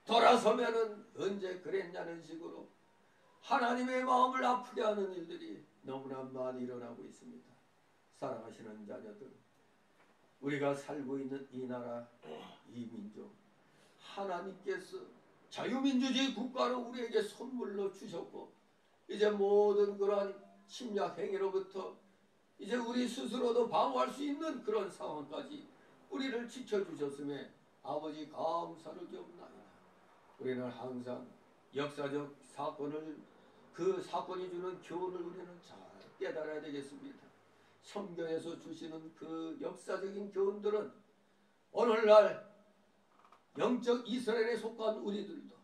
돌아서면은 언제 그랬냐는 식으로 하나님의 마음을 아프게 하는 일들이 너무나 많이 일어나고 있습니다. 사랑하시는 자녀들, 우리가 살고 있는 이 나라, 이 민족, 하나님께서 자유민주주의 국가를 우리에게 선물로 주셨고, 이제 모든 그러한 침략 행위로부터 이제 우리 스스로도 방어할 수 있는 그런 상황까지 우리를 지켜주셨음에 아버지 감사를 드옵나이다. 우리는 항상 역사적 사건을, 그 사건이 주는 교훈을 우리는 잘 깨달아야 되겠습니다. 성경에서 주시는 그 역사적인 교훈들은 오늘날 영적 이스라엘에 속한 우리들도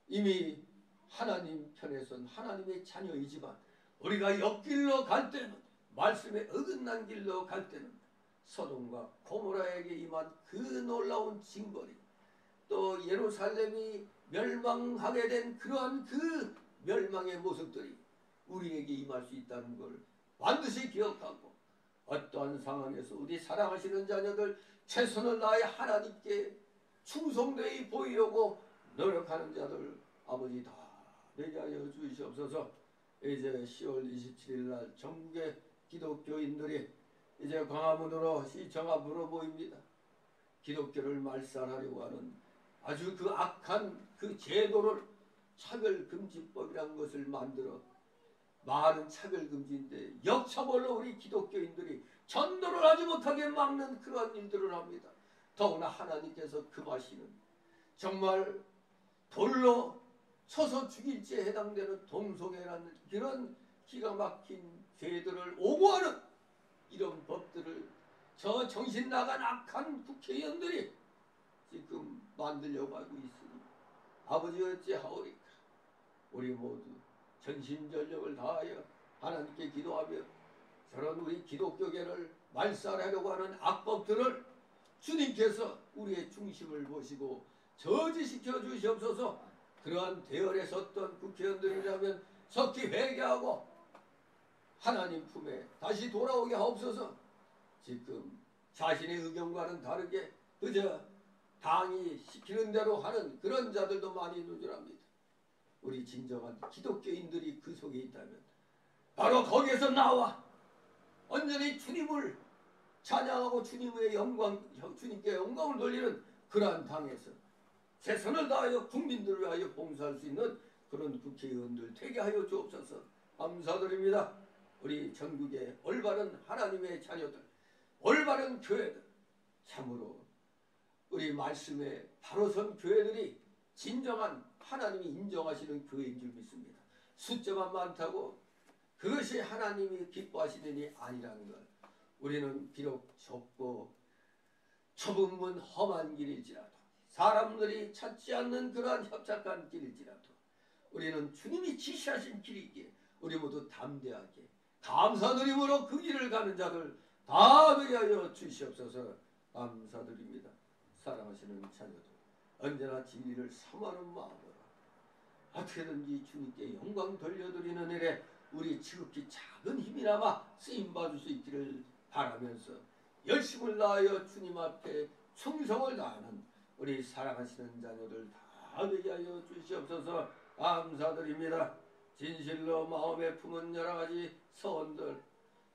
이미 하나님 편에선 하나님의 자녀이지만 우리가 옆길로 갈 때는, 말씀에 어긋난 길로 갈 때는 소돔과 고모라에게 임한 그 놀라운 징벌이, 또 예루살렘이 멸망하게 된 그러한 그 멸망의 모습들이 우리에게 임할 수 있다는 걸 반드시 기억하고, 어떠한 상황에서 우리 사랑하시는 자녀들 최선을 다해 하나님께 충성되이 보이려고 노력하는 자들 아버지 다 되게 하여 주시옵소서. 이제 10월 27일 날 전국의 기독교인들이 이제 광화문으로 시청 앞으로 모입니다. 기독교를 말살하려고 하는 아주 그 악한 그 제도를, 차별금지법이라는 것을 만들어 많은 차별금지인데 역차별로 우리 기독교인들이 전도를 하지 못하게 막는 그러한 일들을 합니다. 더구나 하나님께서 금하시는, 정말 돌로 쳐서 죽일지에 해당되는 동성애라는 그런 기가 막힌 죄들을 옹호하는 이런 법들을 저 정신 나간 악한 국회의원들이 지금 만들려고 하고 있으니 아버지 어찌하오리까. 우리 모두 전심전력을 다하여 하나님께 기도하며 저런 우리 기독교계를 말살하려고 하는 악법들을 주님께서 우리의 중심을 보시고 저지시켜 주시옵소서. 그러한 대열에 섰던 국회의원들이라면 석기 회개하고 하나님 품에 다시 돌아오게 하옵소서. 지금 자신의 의견과는 다르게 그저 당이 시키는 대로 하는 그런 자들도 많이 있는 줄 압니다. 우리 진정한 기독교인들이 그 속에 있다면 바로 거기에서 나와 온전히 주님을 찬양하고 주님의 영광, 주님께 영광을 돌리는 그러한 당에서 최선을 다하여 국민들을 위하여 봉사할 수 있는 그런 국회의원들 되게 하여 주옵소서. 감사드립니다. 우리 전국의 올바른 하나님의 자녀들, 올바른 교회들, 참으로 우리 말씀에 바로 선 교회들이 진정한 하나님이 인정하시는 교회인 줄 믿습니다. 숫자만 많다고 그것이 하나님이 기뻐하시는 일이 아니라는 걸, 우리는 비록 좁고 좁은 문 험한 길일지라도, 사람들이 찾지 않는 그러한 협착한 길일지라도 우리는 주님이 지시하신 길이기에 우리 모두 담대하게 감사드림으로 그 길을 가는 자들 다 되게 하여 주시옵소서. 감사드립니다. 사랑하시는 자녀들, 언제나 진리를 사모하는 마음으로 어떻게든지 주님께 영광 돌려드리는 일에 우리 지극히 작은 힘이나마 쓰임받을 수 있기를 바라면서 열심을 다하여 주님 앞에 충성을 다하는 우리 사랑하시는 자녀들 다 되게 하여 주시옵소서. 감사드립니다. 진실로 마음에 품은 여러가지 서원들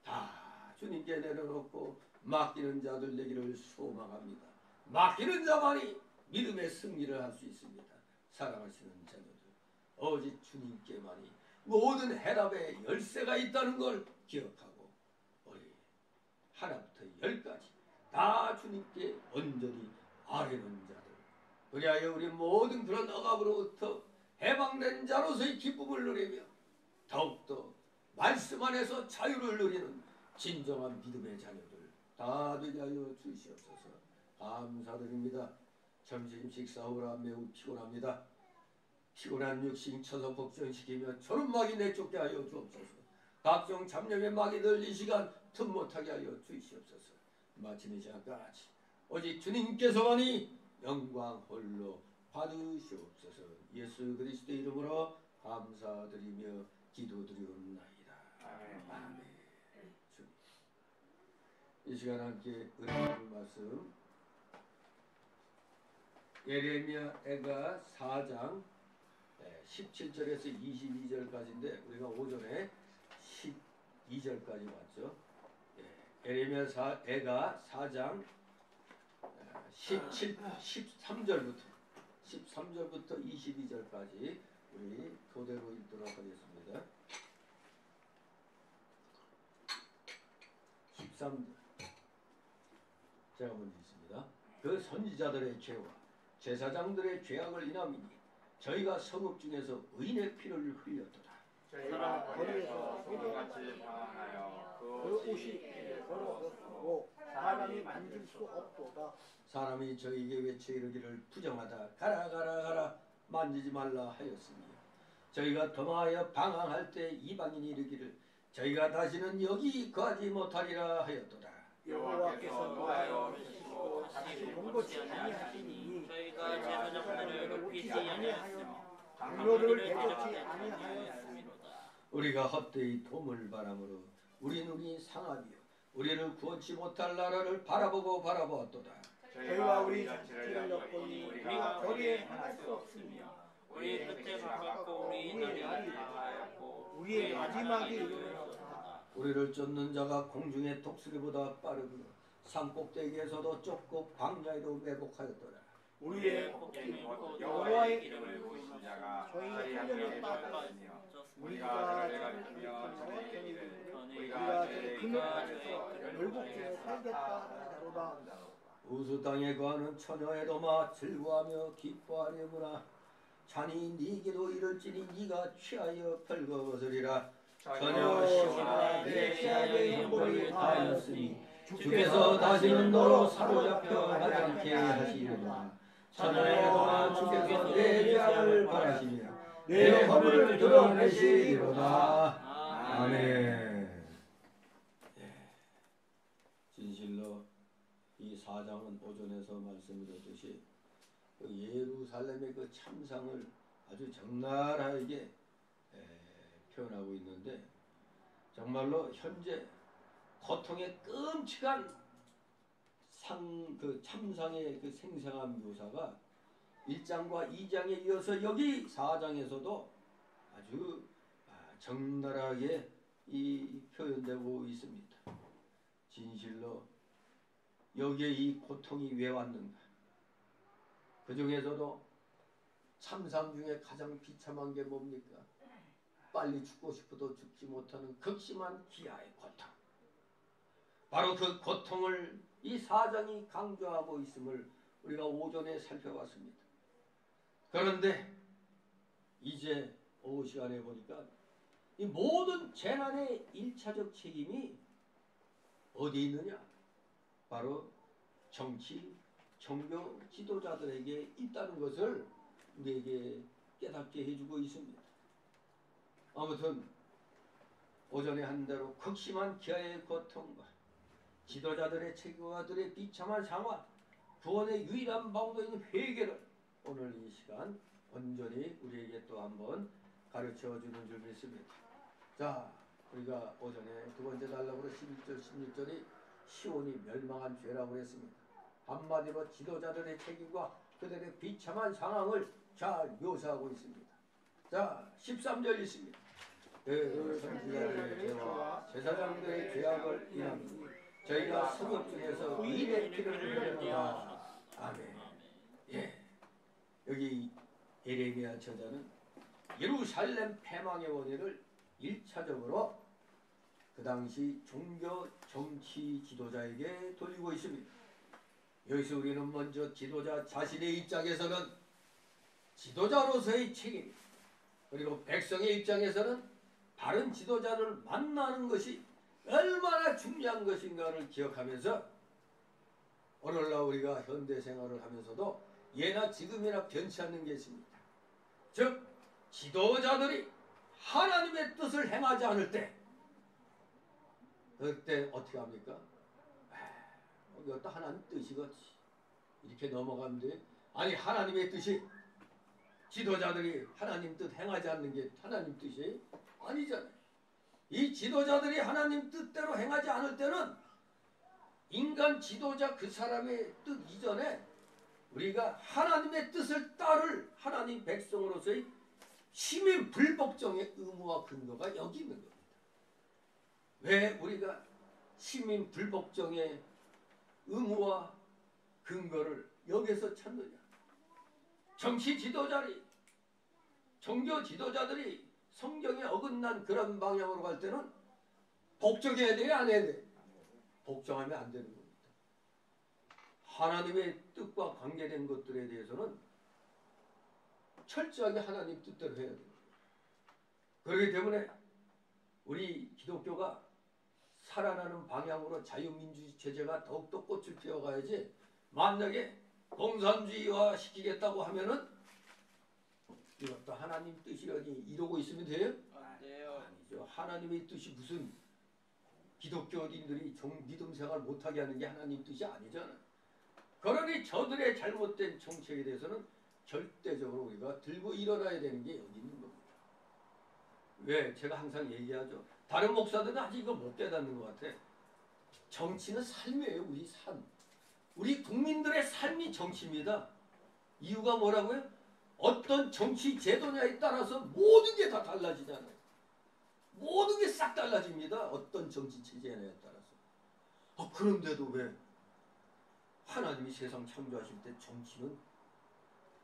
다 주님께 내려놓고 맡기는 자들 되기를 소망합니다. 맡기는 자만이 믿음의 승리를 할 수 있습니다. 사랑하시는 자녀들, 오직 주님께만이 모든 해답의 열쇠가 있다는 걸 기억하고 우리 하나부터 열까지 다 주님께 온전히 아뢰는 자들, 그리하여 우리 모든 그런 억압으로부터 해방된 자로서의 기쁨을 누리며 더욱더 말씀 안에서 자유를 누리는 진정한 믿음의 자녀들 다 되게 하여 주시옵소서. 감사드립니다. 점심 식사 후라 매우 피곤합니다. 피곤한 육신 쳐서 복종시키며 졸음막이 내쫓게 하여 주옵소서. 각종 잡념의 마귀들 이 시간 틈 못하게 하여 주시옵소서. 마치는 시간까지 오직 주님께서만이 영광 홀로 받으시옵소서. 예수 그리스도 이름으로 감사드리며 기도드리옵나이다. 아멘. 이 시간 함께 은혜의 말씀 예레미야가 4장 17절에서 22절까지인데 우리가 오전에 12절까지 봤죠. 예레미야가 4장 13절부터 22절까지 우리 교대로 읽도록 하겠습니다. 13절 제가 먼저 읽습니다. 그 선지자들의 죄와 제사장들의 죄악을 인함이니 저희가 성읍 중에서 의인의 피를 흘렸도다. 저희가 거리에서 소금같이 방황하여 그 옷이 더러웠고 사람이 만질 수 없도다. 사람이 저에게 외쳐 이르기를 부정하다 가라 가라 가라 만지지 말라 하였으니 저희가 도망하여 방황할 때 이방인이 이르기를 저희가 다시는 여기 거하지 못하리라 하였도다. 여호와께서 노하여 주시고 다시 본고치 아니하시니 저희가 제사장들을 높이지 아니하였으며 장로를 대적지 아니하였습니다. 우리가 헛되이 도물 바람으로 우리 눈이 상하며 우리를 구원치 못할 나라를 바라보고 바라보았도다. 저희와 우리 자치를 엿보니 우리가 거리에 행할 수 없으며 우리의 끝에 가깝고 우리 날이 다하였고 우리의 마지막이 이르렀다. 우리를 쫓는 자가 공중의 독수리보다 빠르고 산 꼭대기에서도 쫓고 광야에도 매복하였더라. 우리의 복종이 곧 여호와의 이름을 부르신 자가 저희 저희 훈련에 앞에 빠졌으며 우리가 우리가 저를 가르치며 저희에게 이르기를 우리가 저희 그늘 저희 아래서 그를 열복 중에 살겠다 하더라. 우수 땅에 거하는 처녀의 도마 즐거워하며 기뻐하려무나 자니 네게도 이를지니 네가 취하여 벌거벗으리라. 전혀 시원한 내 시야의 형벌이 다하였으니 주께서 다시는 너로 사로잡혀 가지 않게 하시리라. 천하의 도마 주께서 내 죄악을 바라시며 내 허물을 드러내시리로다. 아멘. 진실로 이 4장은 오전에서 말씀드렸듯이 그 예루살렘의 그 참상을 아주 적나라하게 표현하고 있는데 정말로 현재 고통의 끔찍한 그 참상의 그 생생한 묘사가 1장과 2장에 이어서 여기 4장에서도 아주 적나라하게 이 표현되고 있습니다. 진실로 여기에 이 고통이 왜 왔는가? 그 중에서도 참상 중에 가장 비참한 게 뭡니까? 빨리 죽고 싶어도 죽지 못하는 극심한 기아의 고통. 바로 그 고통을 이 4장이 강조하고 있음을 우리가 오전에 살펴봤습니다. 그런데 이제 오후 시간에 보니까 이 모든 재난의 1차적 책임이 어디에 있느냐? 바로 정치, 종교 지도자들에게 있다는 것을 우리에게 깨닫게 해주고 있습니다. 아무튼 오전에 한 대로 극심한 기아의 고통과 지도자들의 책임자들의 비참한 상황, 구원의 유일한 방도인 회개를 오늘 이 시간 온전히 우리에게 또 한번 가르쳐주는 줄 믿습니다. 자, 우리가 오전에 두 번째 단락으로 11절, 16절이 시온이 멸망한 죄라고 했습니다. 한마디로 지도자들의 책임과 그들의 비참한 상황을 잘 묘사하고 있습니다. 자, 13절 있습니다. 그 선지자들의 죄와 제사장들의 죄악을 인함이니 저희가 성읍 중에서 의인의 피를 흘렸다. 아멘. 예, 여기 예레미야 저자는 예루살렘 패망의 원인을 1차적으로 그 당시 종교 정치 지도자에게 돌리고 있습니다. 여기서 우리는 먼저 지도자 자신의 입장에서는 지도자로서의 책임, 그리고 백성의 입장에서는 바른 지도자를 만나는 것이 얼마나 중요한 것인가를 기억하면서 오늘날 우리가 현대 생활을 하면서도 예나 지금이나 변치 않는 게 있습니다. 즉 지도자들이 하나님의 뜻을 행하지 않을 때 그때 어떻게 합니까? 이것도 하나님 뜻이겠지 이렇게 넘어가면 돼. 아니 하나님의 뜻이 지도자들이 하나님 뜻 행하지 않는 게 하나님 뜻이 아니잖아요. 이 지도자들이 하나님 뜻대로 행하지 않을 때는 인간 지도자 그 사람의 뜻 이전에 우리가 하나님의 뜻을 따를 하나님 백성으로서의 시민 불복종의 의무와 근거가 여기 있는 겁니다. 왜 우리가 시민 불복종의 의무와 근거를 여기서 찾느냐? 정치 지도자들이, 종교 지도자들이 성경에 어긋난 그런 방향으로 갈 때는 복종해야 돼, 안 해야 돼? 복종하면 안 되는 겁니다. 하나님의 뜻과 관계된 것들에 대해서는 철저하게 하나님 뜻대로 해야 됩니다. 그렇기 때문에 우리 기독교가 살아나는 방향으로 자유민주주의 체제가 더욱더 꽃을 피워가야지, 만약에 공산주의화 시키겠다고 하면은 이것도 하나님 뜻이라니 이러고 있으면 돼요? 안 돼요. 아니죠. 하나님의 뜻이 무슨 기독교인들이 믿음 생활 못하게 하는 게 하나님 뜻이 아니잖아요. 그러니 저들의 잘못된 정책에 대해서는 절대적으로 우리가 들고 일어나야 되는 게 여기 있는 겁니다. 왜? 제가 항상 얘기하죠. 다른 목사들은 아직 이거 못 깨닫는 것 같아. 정치는 삶이에요. 우리 삶. 우리 국민들의 삶이 정치입니다. 이유가 뭐라고요? 어떤 정치 제도냐에 따라서 모든 게 다 달라지잖아요. 모든 게 싹 달라집니다. 어떤 정치 체제냐에 따라서. 그런데도 왜 하나님이 세상 창조하실 때 정치는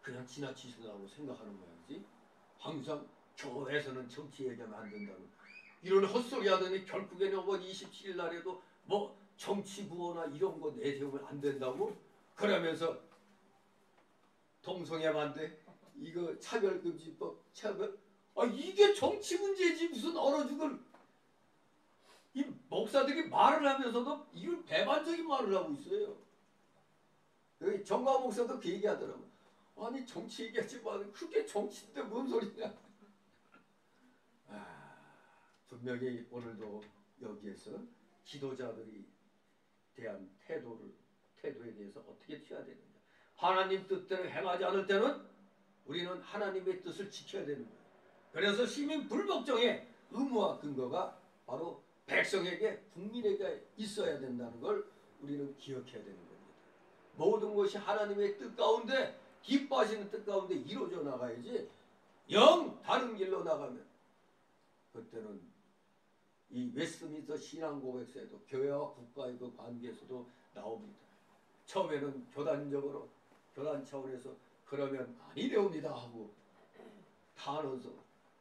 그냥 지나치시다고 생각하는 모양이지? 항상 교회에서는 정치 얘기하면 안 된다고 이런 헛소리 하더니 결국에는 5월 27일 날에도 뭐 정치 구호나 이런 거 내세우면 안 된다고 그러면서 동성애 반대, 이거 차별금지법, 이게 정치 문제지 무슨 얼어 죽을. 이 목사들이 말을 하면서도 이걸 배반적인 말을 하고 있어요. 여기 정광 목사도 그 얘기하더라고. 아니 정치 얘기하지만 그게 정치인데 뭔 소리냐. 분명히 오늘도 여기에서 지도자들이 대한 태도에 대해서 어떻게 취해야 되느냐. 하나님 뜻대로 행하지 않을 때는 우리는 하나님의 뜻을 지켜야 되는 거예요. 그래서 시민 불복종의 의무와 근거가 바로 백성에게, 국민에게 있어야 된다는 걸 우리는 기억해야 되는 겁니다. 모든 것이 하나님의 뜻 가운데, 기뻐하시는 뜻 가운데 이루어져 나가야지, 영 다른 길로 나가면 그때는 이 웨스트민스터 신앙고백서에도 교회와 국가의 그 관계에서도 나옵니다. 처음에는 교단적으로, 교단 차원에서 그러면 아니 되옵니다 하고 탄원서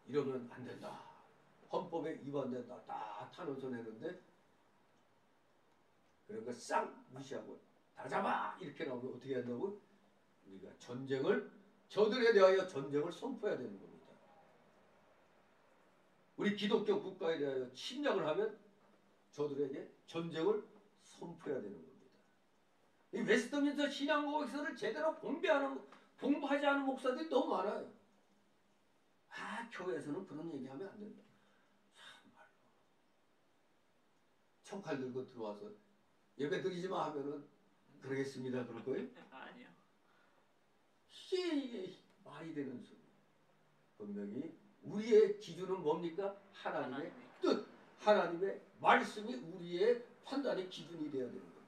이러면 안 된다, 헌법에 위반된다 다 탄원서 내는데 그런 거 싹 무시하고 다 잡아 이렇게 나오면 어떻게 한다고? 우리가 저들에 대하여 전쟁을 선포해야 되는 겁니다. 우리 기독교 국가에 대하여 침략을 하면 저들에게 전쟁을 선포해야 되는 겁니다. 이 웨스트민스터 신앙고백서를 제대로 공부하지 않은 목사들이 너무 많아요. 교회에서는 그런 얘기하면 안 된다. 참말로. 총칼 들고 들어와서 예배 드리지 마 하면은 그러겠습니다 그럴 거예요? 아니요. 이게 말이 되는 소리. 분명히 우리의 기준은 뭡니까? 하나님의 뜻, 하나님의 말씀이 우리의 판단의 기준이 되어야 되는 겁니다.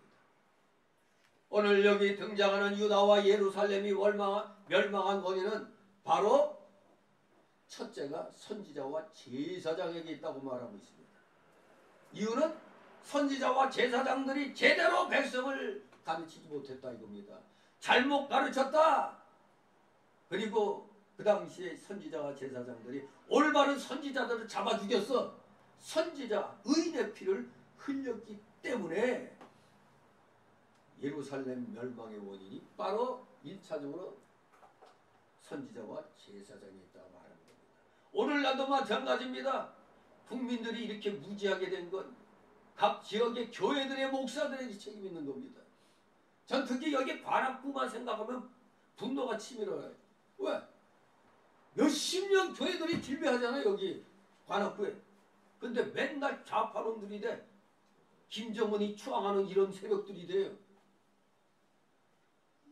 오늘 여기 등장하는 유다와 예루살렘이 멸망한 원인은 바로 첫째가 선지자와 제사장에게 있다고 말하고 있습니다. 이유는 선지자와 제사장들이 제대로 백성을 가르치지 못했다 이겁니다. 잘못 가르쳤다. 그리고 그 당시에 선지자와 제사장들이 올바른 선지자들을 잡아 죽였어. 선지자 의인의 피를 흘렸기 때문에 예루살렘 멸망의 원인이 바로 1차적으로 선지자와 제사장이 있다고 말하는 겁니다. 오늘날도 마찬가지입니다. 국민들이 이렇게 무지하게 된 건 각 지역의 교회들의 목사들에게 책임 있는 겁니다. 전 특히 여기 관악구만 생각하면 분노가 치밀어요. 왜? 몇십 년 교회들이 질비하잖아요 여기 관악구에. 근데 맨날 좌파놈들이 돼. 김정은이 추앙하는 이런 세력들이 돼요.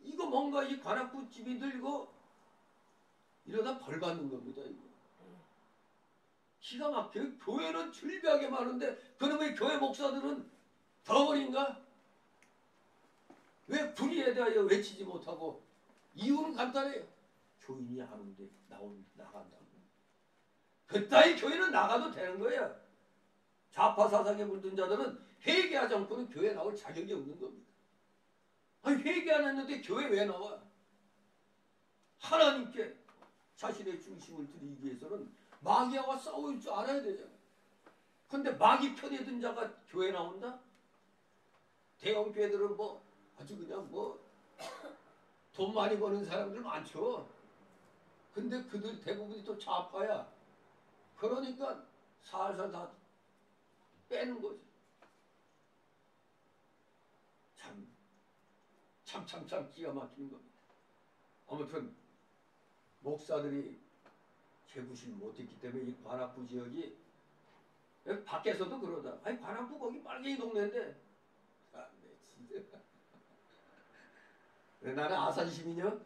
이거 뭔가 이 관악구 집이들 이거 이러다 벌 받는 겁니다 이거. 기가 막혀요. 교회는 질비하게 많은데 그놈의 교회 목사들은 덩어리인가? 왜 불의에 대하여 외치지 못하고 이유는 간단해요. 교인이 하는데 나간다고. 그따위 교회는 나가도 되는 거예요. 좌파 사상에 물든 자들은 회개하지 않고는 교회 나올 자격이 없는 겁니다. 아니 회개 안 했는데 교회 왜 나와? 하나님께 자신의 중심을 드리기 위해서는 마귀와 싸울 줄 알아야 되잖아요. 근데 마귀 편에 든 자가 교회 나온다? 대형 교회들은 뭐 아주 그냥 뭐 돈 많이 버는 사람들 많죠. 근데 그들 대부분이 또 좌파야. 그러니까 살살 다 빼는 거지. 참 기가 막히는 겁니다. 아무튼 목사들이 재구실 못했기 때문에 이 관악구 지역이 밖에서도 그러다. 아니 관악구 거기 빨갱이 동네인데 아, 네, 진짜. 나는 아산 시민이요?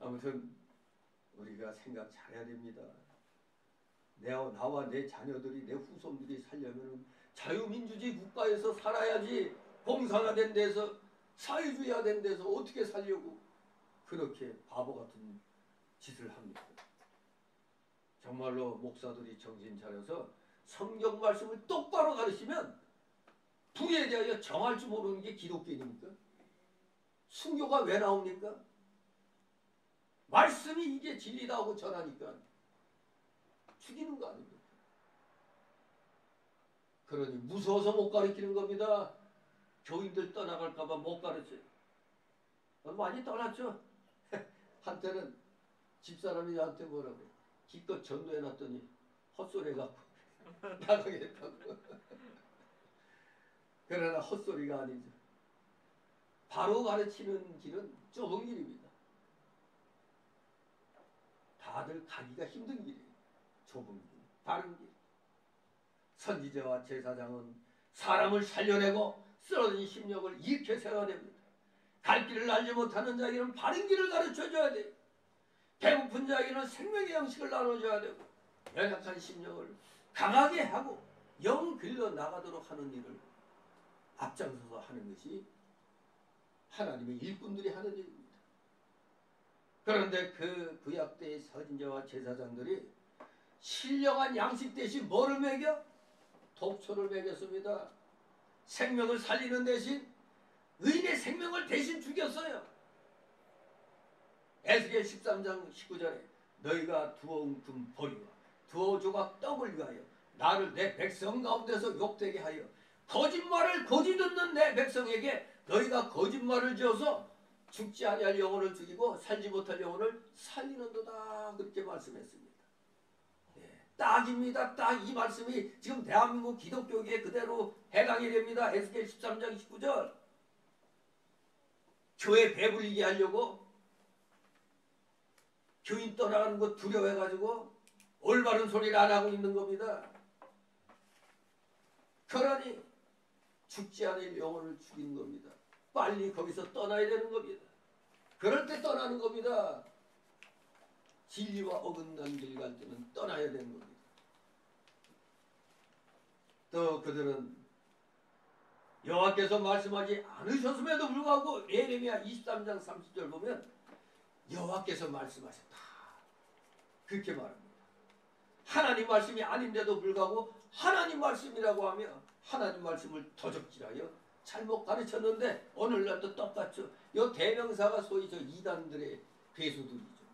아무튼 우리가 생각 잘해야 됩니다. 나와 내 자녀들이 내 후손들이 살려면 자유민주주의 국가에서 살아야지. 공산화된 데서 사회주의화된 데서 어떻게 살려고 그렇게 바보 같은 짓을 합니까? 정말로 목사들이 정신 차려서 성경 말씀을 똑바로 가르치면 부에 대하여 정할 줄 모르는 게 기독교인입니까? 순교가 왜 나옵니까? 말씀이 이게 진리다 하고 전하니까 죽이는 거 아닙니까? 그러니 무서워서 못 가르치는 겁니다. 교인들 떠나갈까봐 못 가르쳐요. 많이 떠났죠? 한때는 집사람이 저한테 뭐라고 기껏 전도해놨더니 헛소리 해갖고 나가겠다고. 그러나 헛소리가 아니죠. 바로 가르치는 길은 좁은 길입니다. 다들 가기가 힘든 길이에요. 좁은 길, 바른 길. 선지자와 제사장은 사람을 살려내고 쓰러진 심령을 일으켜 세워야 됩니다. 갈 길을 알지 못하는 자에게는 바른 길을 가르쳐줘야 돼요. 배고픈 자에게는 생명의 양식을 나눠줘야 되고 연약한 심령을 강하게 하고 영 길러 나가도록 하는 일을 앞장서서 하는 것이 하나님의 일꾼들이 하는 일입니다. 그런데 그 구약 때의 선지자와 제사장들이 신령한 양식 대신 뭐를 먹여? 독초를 먹였습니다. 생명을 살리는 대신 의인의 생명을 대신 죽였어요. 에스겔 13장 19절에 너희가 두어 웅큼 보리와 두어 조각 떡을 위하여 나를 내 백성 가운데서 욕되게 하여 거짓말을 고지 듣는 내 백성에게 너희가 거짓말을 지어서 죽지 아니할 영혼을 죽이고 살지 못할 영혼을 살리는도다. 그렇게 말씀했습니다. 딱입니다. 딱 이 말씀이 지금 대한민국 기독교계에 그대로 해당이 됩니다. 에스겔 13장 19절. 교회 배불리게 하려고 교인 떠나가는 거 두려워해가지고 올바른 소리를 안 하고 있는 겁니다. 그러니 죽지 않을 영혼을 죽이는 겁니다. 빨리 거기서 떠나야 되는 겁니다. 그럴 때 떠나는 겁니다. 진리와 어긋난 길 갈 때는 떠나야 되는 겁니다. 또 그들은 여호와께서 말씀하지 않으셨음에도 불구하고 예레미야 23장 30절 보면 여호와께서 말씀하셨다. 그렇게 말합니다. 하나님 말씀이 아닌데도 불구하고 하나님 말씀이라고 하며 하나님 말씀을 도적질하여 잘못 가르쳤는데 오늘날도 똑같죠. 이 대명사가 소위 저 이단들의 괴수들이죠.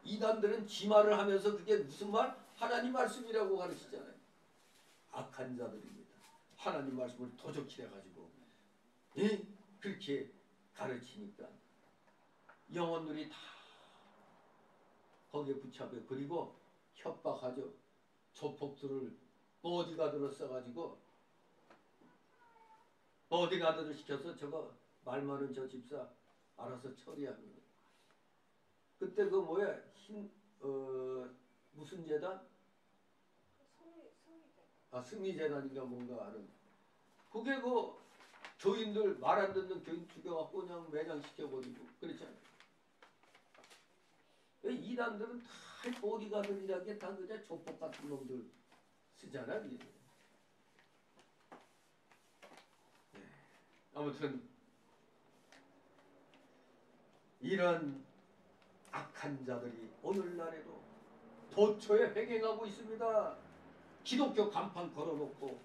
이단들은 지 말을 하면서 그게 무슨 말? 하나님 말씀이라고 가르치잖아요. 악한 자들입니다. 하나님 말씀을 도적질해가지고 그렇게 가르치니까 영혼들이 다 거기에 붙잡혀 그리고 협박하죠. 조폭들을 보디가드로 써가지고 보디가드를 시켜서 저거 말 많은 저 집사 알아서 처리하는 거예요. 그때 그 뭐야 무슨 재단? 승리재단인가 뭔가 하는 그게 그 교인들 말 안 듣는 교인 죽여갖고 그냥 매장시켜버리고 그렇잖아요. 이단들은 다 보디가드이라는 게 다 그냥 조폭 같은 놈들 쓰잖아. 네. 아무튼 이런 악한 자들이 오늘날에도 도처에 횡행하고 있습니다. 기독교 간판 걸어놓고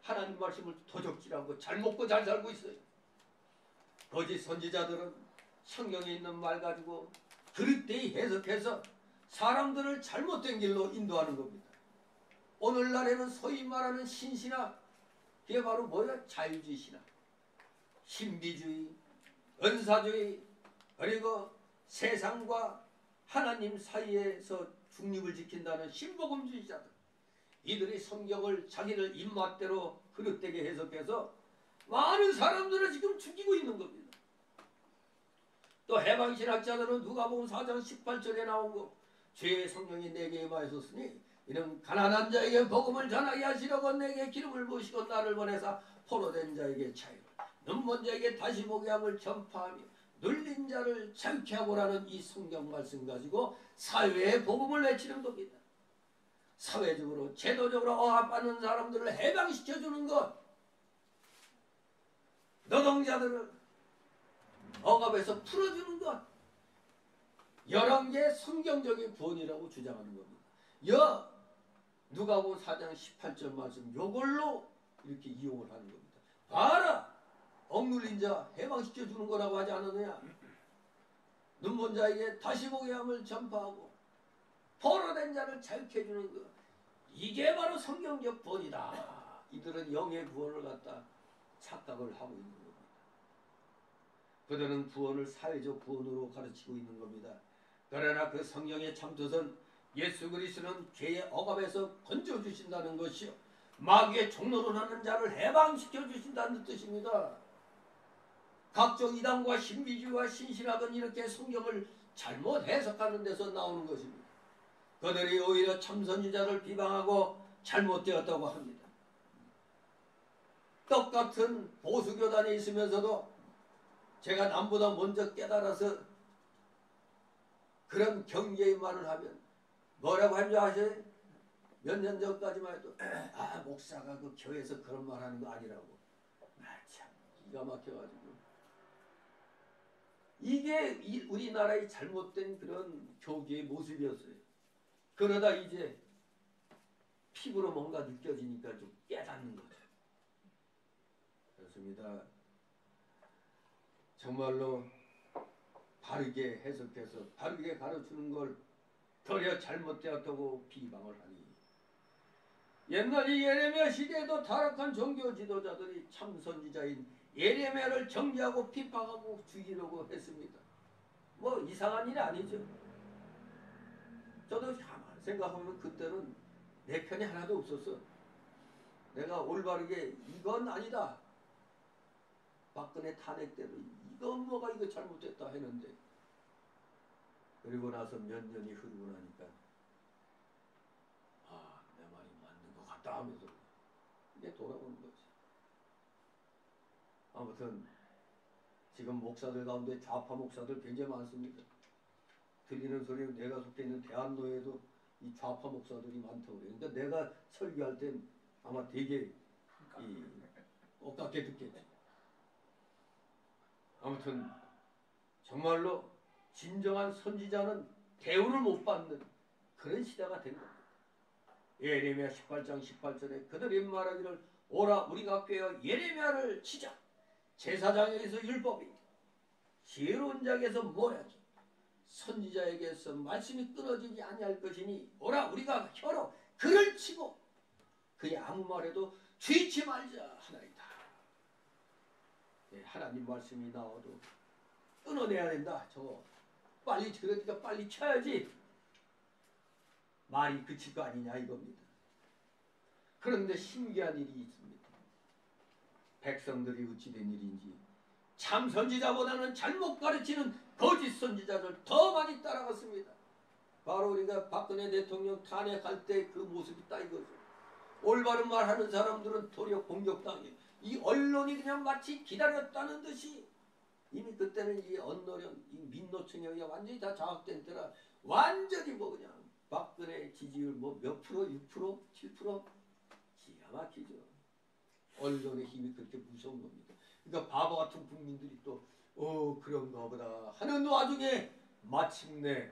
하나님 말씀을 도적질하고 잘 먹고 잘 살고 있어요. 거짓 선지자들은 성경에 있는 말 가지고 그릇되이 해석해서 사람들을 잘못된 길로 인도하는 겁니다. 오늘날에는 소위 말하는 신신학, 그게 바로 뭐야? 자유주의 신학, 신비주의, 은사주의, 그리고 세상과 하나님 사이에서 중립을 지킨다는 신복음주의자들, 이들이 성경을 자기들 입맛대로 그릇되게 해석해서 많은 사람들을 지금 죽이고 있는 겁니다. 또 해방신학자들은 누가복음 4장 18절에 나온 거, 주의 성령이 내게 임하였으니 이는 가난한 자에게 복음을 전하게 하시려고 내게 기름을 부으시고 나를 보내사 포로된 자에게 자유를, 눈먼 자에게 다시 보게 함을 전파하며 눌린 자를 자유케 하고라는 이 성경 말씀 가지고 사회의 복음을 외치는 겁니다. 사회적으로 제도적으로 억압받는 사람들을 해방시켜주는 것, 노동자들을 억압에서 풀어주는 것, 여러 개 성경적인 구원이라고 주장하는 겁니다. 누가복음 4장 18절 말씀 요걸로 이렇게 이용을 하는 겁니다. 봐라! 억눌린 자 해방시켜주는 거라고 하지 않느냐. 눈먼 자에게 다시 보게 함을 전파하고 포로된 자를 자유케 해주는 것, 이게 바로 성경적 구원이다. 이들은 영의 구원을 갖다 착각을 하고 있는 겁니다. 그들은 구원을 사회적 구원으로 가르치고 있는 겁니다. 그러나 그 성경의 참뜻은 예수 그리스도는 죄의 억압에서 건져주신다는 것이요, 마귀의 종로로 하는 자를 해방시켜 주신다는 뜻입니다. 각종 이단과 신비주의와 신신학은 이렇게 성경을 잘못 해석하는 데서 나오는 것입니다. 그들이 오히려 참선지자를 비방하고 잘못되었다고 합니다. 똑같은 보수교단에 있으면서도 제가 남보다 먼저 깨달아서 그런 경계의 말을 하면 뭐라고 한 줄 아세요? 몇 년 전까지만 해도 목사가 그 교회에서 그런 말 하는 거 아니라고. 참 기가 막혀가지고. 이게 우리나라의 잘못된 그런 교계의 모습이었어요. 그러다 이제 피부로 뭔가 느껴지니까 좀 깨닫는 거죠. 그렇습니다. 정말로 바르게 해석해서 바르게 가르치는 걸 도리어 잘못되었다고 비방을 하니, 옛날 이 예레미야 시대에도 타락한 종교 지도자들이 참선지자인 예레미야를 정죄하고 비판하고 죽이려고 했습니다. 뭐 이상한 일이 아니죠. 저도 가만 생각하면 그때는 내 편이 하나도 없었어. 내가 올바르게 이건 아니다, 박근혜 탄핵 때도 이건 뭐가 이거 잘못됐다 했는데, 그리고 나서 몇 년이 흐르고 나니까 내 말이 맞는 것 같다 하면서 이게 돌아오는 거지. 아무튼 지금 목사들 가운데 좌파 목사들 굉장히 많습니다. 들리는 소리, 내가 속해 있는 대한노회에도 이 좌파 목사들이 많다고 그래요. 그러니까 내가 설교할 땐 아마 되게 엇같게 듣겠지. 아무튼 정말로 진정한 선지자는 대우를 못 받는 그런 시대가 된 겁니다. 예레미야 18장 18절에 그들이 말하기를 오라 우리가 꿰어 예레미야를 치자. 제사장에게서 율법이, 지혜로운 자에게서 모략이, 선지자에게서 말씀이 끊어지지 아니할 것이니 오라 우리가 혀로 그를 치고 그의 아무 말에도 주의치 말자 하나이다. 하나님 말씀이 나와도 끊어내야 된다. 저거 빨리, 그러니까 빨리 쳐야지 말이 그칠 거 아니냐 이겁니다. 그런데 신기한 일이 있습니다. 백성들이 어찌된 일인지 참 선지자보다는 잘못 가르치는 거짓 선지자를 더 많이 따라갔습니다. 바로 우리가 박근혜 대통령 탄핵할 때 그 모습이 딱 이거죠. 올바른 말하는 사람들은 도리어 공격당해. 이 언론이 그냥 마치 기다렸다는 듯이, 이미 그때는 이 언노령, 이 민노총영이 완전히 다 장악된 때라 완전히 뭐 그냥 박근혜 지지율 뭐 몇 프로, 6%, 7%? 기가 막히죠. 언론의 힘이 그렇게 무서운 겁니다. 그러니까 바보 같은 국민들이 또 그런가 보다 하는 와중에 마침내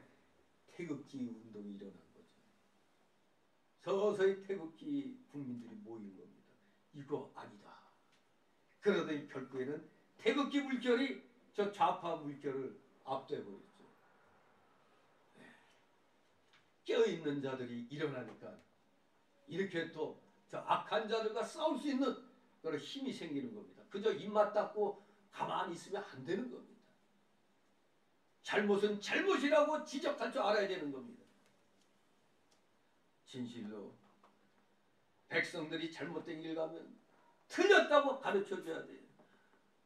태극기 운동이 일어난 거죠. 서서히 태극기 국민들이 모인 겁니다. 이거 아니다. 그러더니 결국에는 태극기 물결이 저 좌파 물결을 압도해버렸죠. 깨어있는 자들이 일어나니까 이렇게 또 저 악한 자들과 싸울 수 있는 그런 힘이 생기는 겁니다. 그저 입맛 닫고 가만히 있으면 안 되는 겁니다. 잘못은 잘못이라고 지적할 줄 알아야 되는 겁니다. 진실로 백성들이 잘못된 길 가면 틀렸다고 가르쳐줘야 돼요.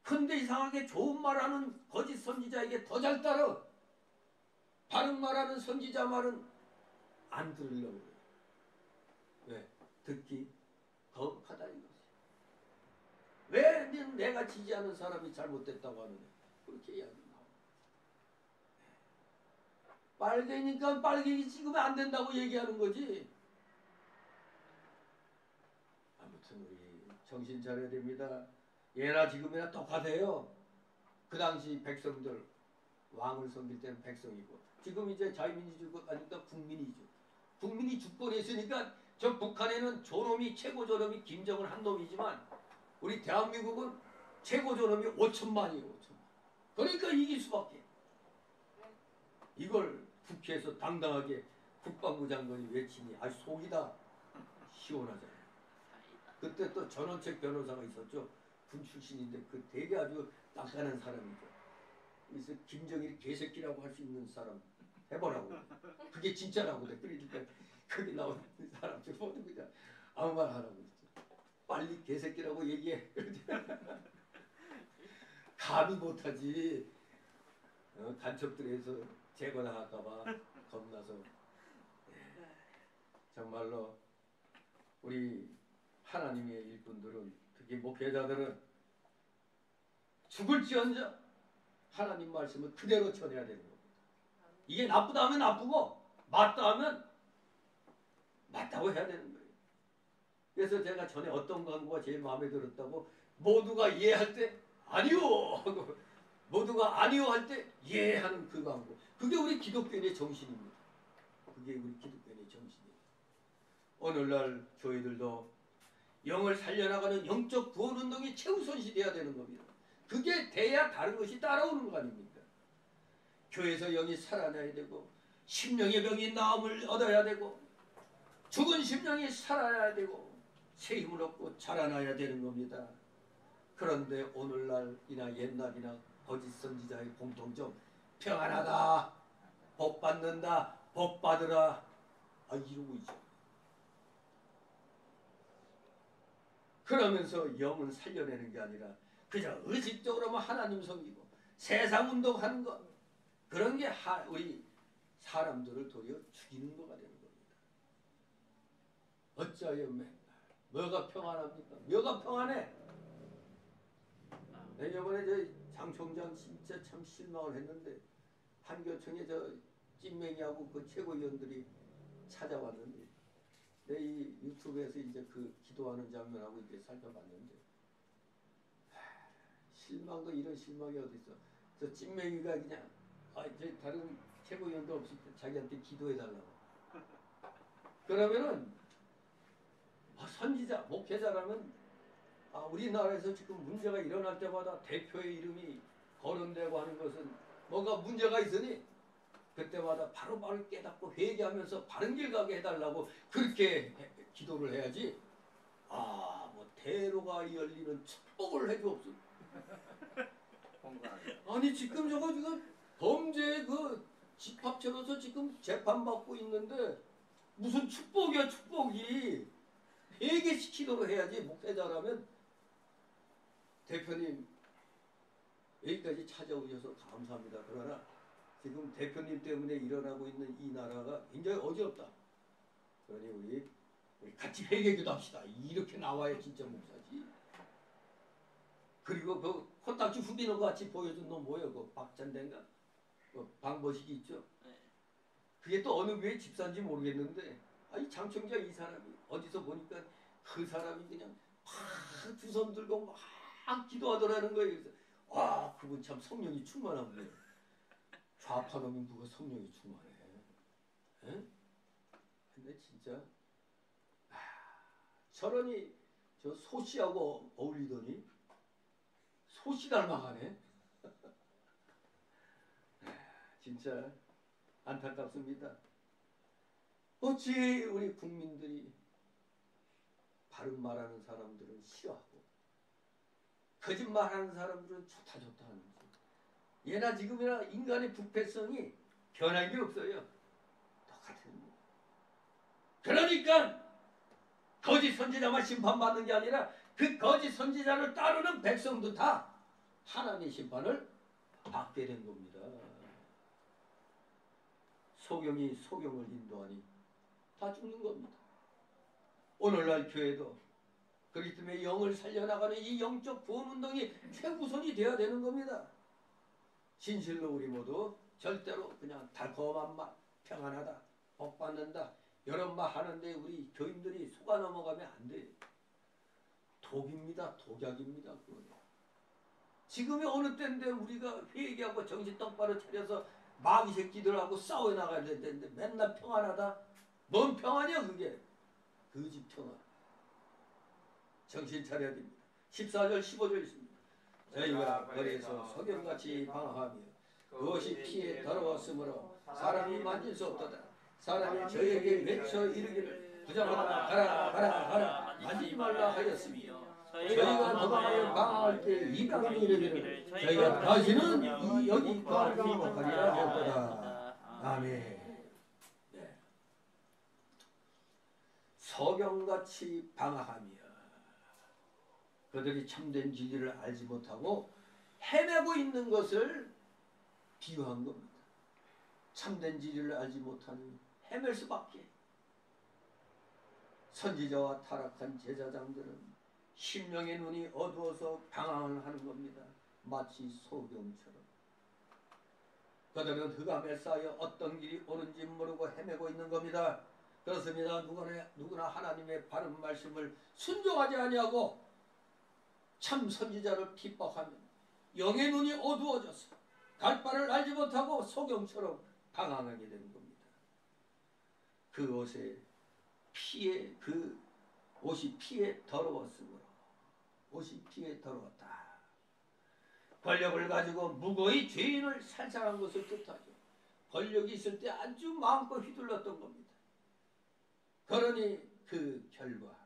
근데 이상하게 좋은 말하는 거짓 선지자에게 더 잘 따라 바른 말하는 선지자 말은 안 들으려고 해요. 왜? 듣기 거북하다 이거지. 왜 내가 지지하는 사람이 잘못됐다고 하느냐. 그렇게 이야기합니다. 빨개니까 빨갱이 찍으면 안 된다고 얘기하는 거지. 아무튼 우리 정신 차려야 됩니다. 예나 지금이나 똑같아요. 그 당시 백성들 왕을 섬길 때는 백성이고 지금 이제 자유민주주의가 아니니까 국민이죠. 국민이 주권에 있으니까 저 북한에는 저놈이 최고 저놈이 김정은 한 놈이지만 우리 대한민국은 최고 저놈이 5천만이에요. 5천만. 그러니까 이길 수밖에. 이걸 국회에서 당당하게 국방부 장관이 외치니 아주 속이 다 시원하잖아요. 그때 또 전원책 변호사가 있었죠. 군 출신인데 그 되게 아주 깐깐한 사람이죠. 그래서 김정일이 개새끼라고 할 수 있는 사람 해보라고. 그게 진짜라고. 그러니까 거기 나온 사람들 모두 그냥 아무 말 하라고 했죠. 빨리 개새끼라고 얘기해. 감히 못하지. 간첩들에서 재건할까봐 겁나서. 정말로 우리 하나님의 일꾼들은 특히 목회자들은 죽을지언정 하나님 말씀을 그대로 전해야 되는 겁니다. 이게 나쁘다 하면 나쁘고 맞다 하면 맞다고 해야 되는 거예요. 그래서 제가 전에 어떤 광고가 제일 마음에 들었다고 모두가 이해할 때 아니요 하고 모두가 아니요 할 때 이해하는 그 광고. 그게 우리 기독교인의 정신입니다. 그게 우리 기독교인의 정신이에요. 오늘날 교회들도 영을 살려나가는 영적 구원 운동이 최우선시 돼야 되는 겁니다. 그게 돼야 다른 것이 따라오는 거 아닙니까? 교회에서 영이 살아나야 되고 심령의 병이 나음을 얻어야 되고 죽은 심령이 살아나야 되고 새 힘을 얻고 자라나야 되는 겁니다. 그런데 오늘날이나 옛날이나 거짓 선지자의 공통점 평안하다, 복 받는다, 복 받으라 이러고 있죠. 그러면서 영은 살려내는 게 아니라 그저 의식적으로만 하나님 섬기고 세상 운동하는 것 그런 게 우리 사람들을 도리어 죽이는 거가 되는 겁니다. 어찌하여 맨날 뭐가 평안합니까? 뭐가 평안해? 이번에 저 장 총장 진짜 참 실망을 했는데 판교청에 저 찐맹이하고 그 최고위원들이 찾아왔는데 내 이 유튜브에서 이제 그 기도하는 장면하고 이제 살펴봤는데 실망도 이런 실망이 어디 있어? 저 찐맹이가 그냥 이제 다른 최고위원도 없이 자기한테 기도해달라고. 그러면은 선지자, 목회자라면 우리나라에서 지금 문제가 일어날 때마다 대표의 이름이 거론되고 하는 것은 뭔가 문제가 있으니 그때마다 바로바로 깨닫고 회개하면서 바른 길 가게 해달라고 그렇게 기도를 해야지. 뭐 대로가 열리는 축복을 해주옵소서. 아니 지금 저거 지금 범죄의 그 집합체로서 지금 재판받고 있는데 무슨 축복이야 축복이. 회개시키도록 해야지. 목회자라면 대표님 여기까지 찾아오셔서 감사합니다. 그러나 지금 대표님 때문에 일어나고 있는 이 나라가 굉장히 어지럽다. 그러니 우리 같이 회개기도 합시다. 이렇게 나와야 진짜 목사지. 그리고 그 코딱지 후비는 거 같이 보여준 놈 뭐예요? 그 박찬대인가? 그 방버식이 있죠. 그게 또 어느 교회 집사인지 모르겠는데 이 장청자 이 사람이 어디서 보니까 그 사람이 그냥 막 두 손 들고 막 기도하더라는 거예요. 그래서 와, 그분 참 성령이 충만한 분이에요. 좌파 놈이 누가 성령이 충만해. 에? 근데 진짜 저런이 저 소씨하고 어울리더니 소씨 닮아가네. 진짜 안타깝습니다. 어찌 우리 국민들이 바른 말하는 사람들은 싫어하고 거짓말하는 사람들은 좋다 하는지. 예나 지금이나 인간의 부패성이 변한 게 없어요. 똑같은. 그러니까 거짓 선지자만 심판받는 게 아니라 그 거짓 선지자를 따르는 백성도 다 하나님의 심판을 받게 된 겁니다. 소경이 소경을 인도하니 다 죽는 겁니다. 오늘날 교회도 그렇기 때문에 영을 살려나가는 이 영적 구원운동이 최우선이 되어야 되는 겁니다. 진실로 우리 모두 절대로 그냥 달콤한 맛, 평안하다, 복받는다 이런 말 하는데 우리 교인들이 속아 넘어가면 안 돼요. 독입니다. 독약입니다. 그거는. 지금이 어느 때인데 우리가 회개하고 정신 똑바로 차려서 마귀 새끼들하고 싸워 나가야 되는데 맨날 평안하다? 뭔 평안이야 그게? 거짓 평안. 정신 차려야 됩니다. 14절 15절 있습니다. 저희가 거리에서 소경같이 방황하며 그것이 피에 더러웠으므로 사람이 만질 수 없도다. 사람이 저희에게 외쳐 이르기를 부정하라 가라 가라 가라 만지지 말라 하였으며 저희가 도망하여 방황할 때 이방인이 이르기를 저희가 다시는 여기 거하지 못하리라 하였도다. 아멘. 네. 소경같이 방황하며 그들이 참된 진리를 알지 못하고 헤매고 있는 것을 비유한 겁니다. 참된 진리를 알지 못하는 헤맬 수밖에. 선지자와 타락한 제사장들은 심령의 눈이 어두워서 방황을 하는 겁니다. 마치 소경처럼. 그들은 흑암에 쌓여 어떤 길이 옳은지 모르고 헤매고 있는 겁니다. 그렇습니다. 누구나 하나님의 바른 말씀을 순종하지 아니하고 참 선지자를 핍박하면 영의 눈이 어두워져서 갈 바를 알지 못하고 소경처럼 방황하게 되는 겁니다. 그 옷이 피에 더러웠으므로 옷이 피에 더러웠다. 권력을 가지고 무고히 죄인을 살상한 것을 뜻하죠. 권력이 있을 때 아주 마음껏 휘둘렀던 겁니다. 그러니 그 결과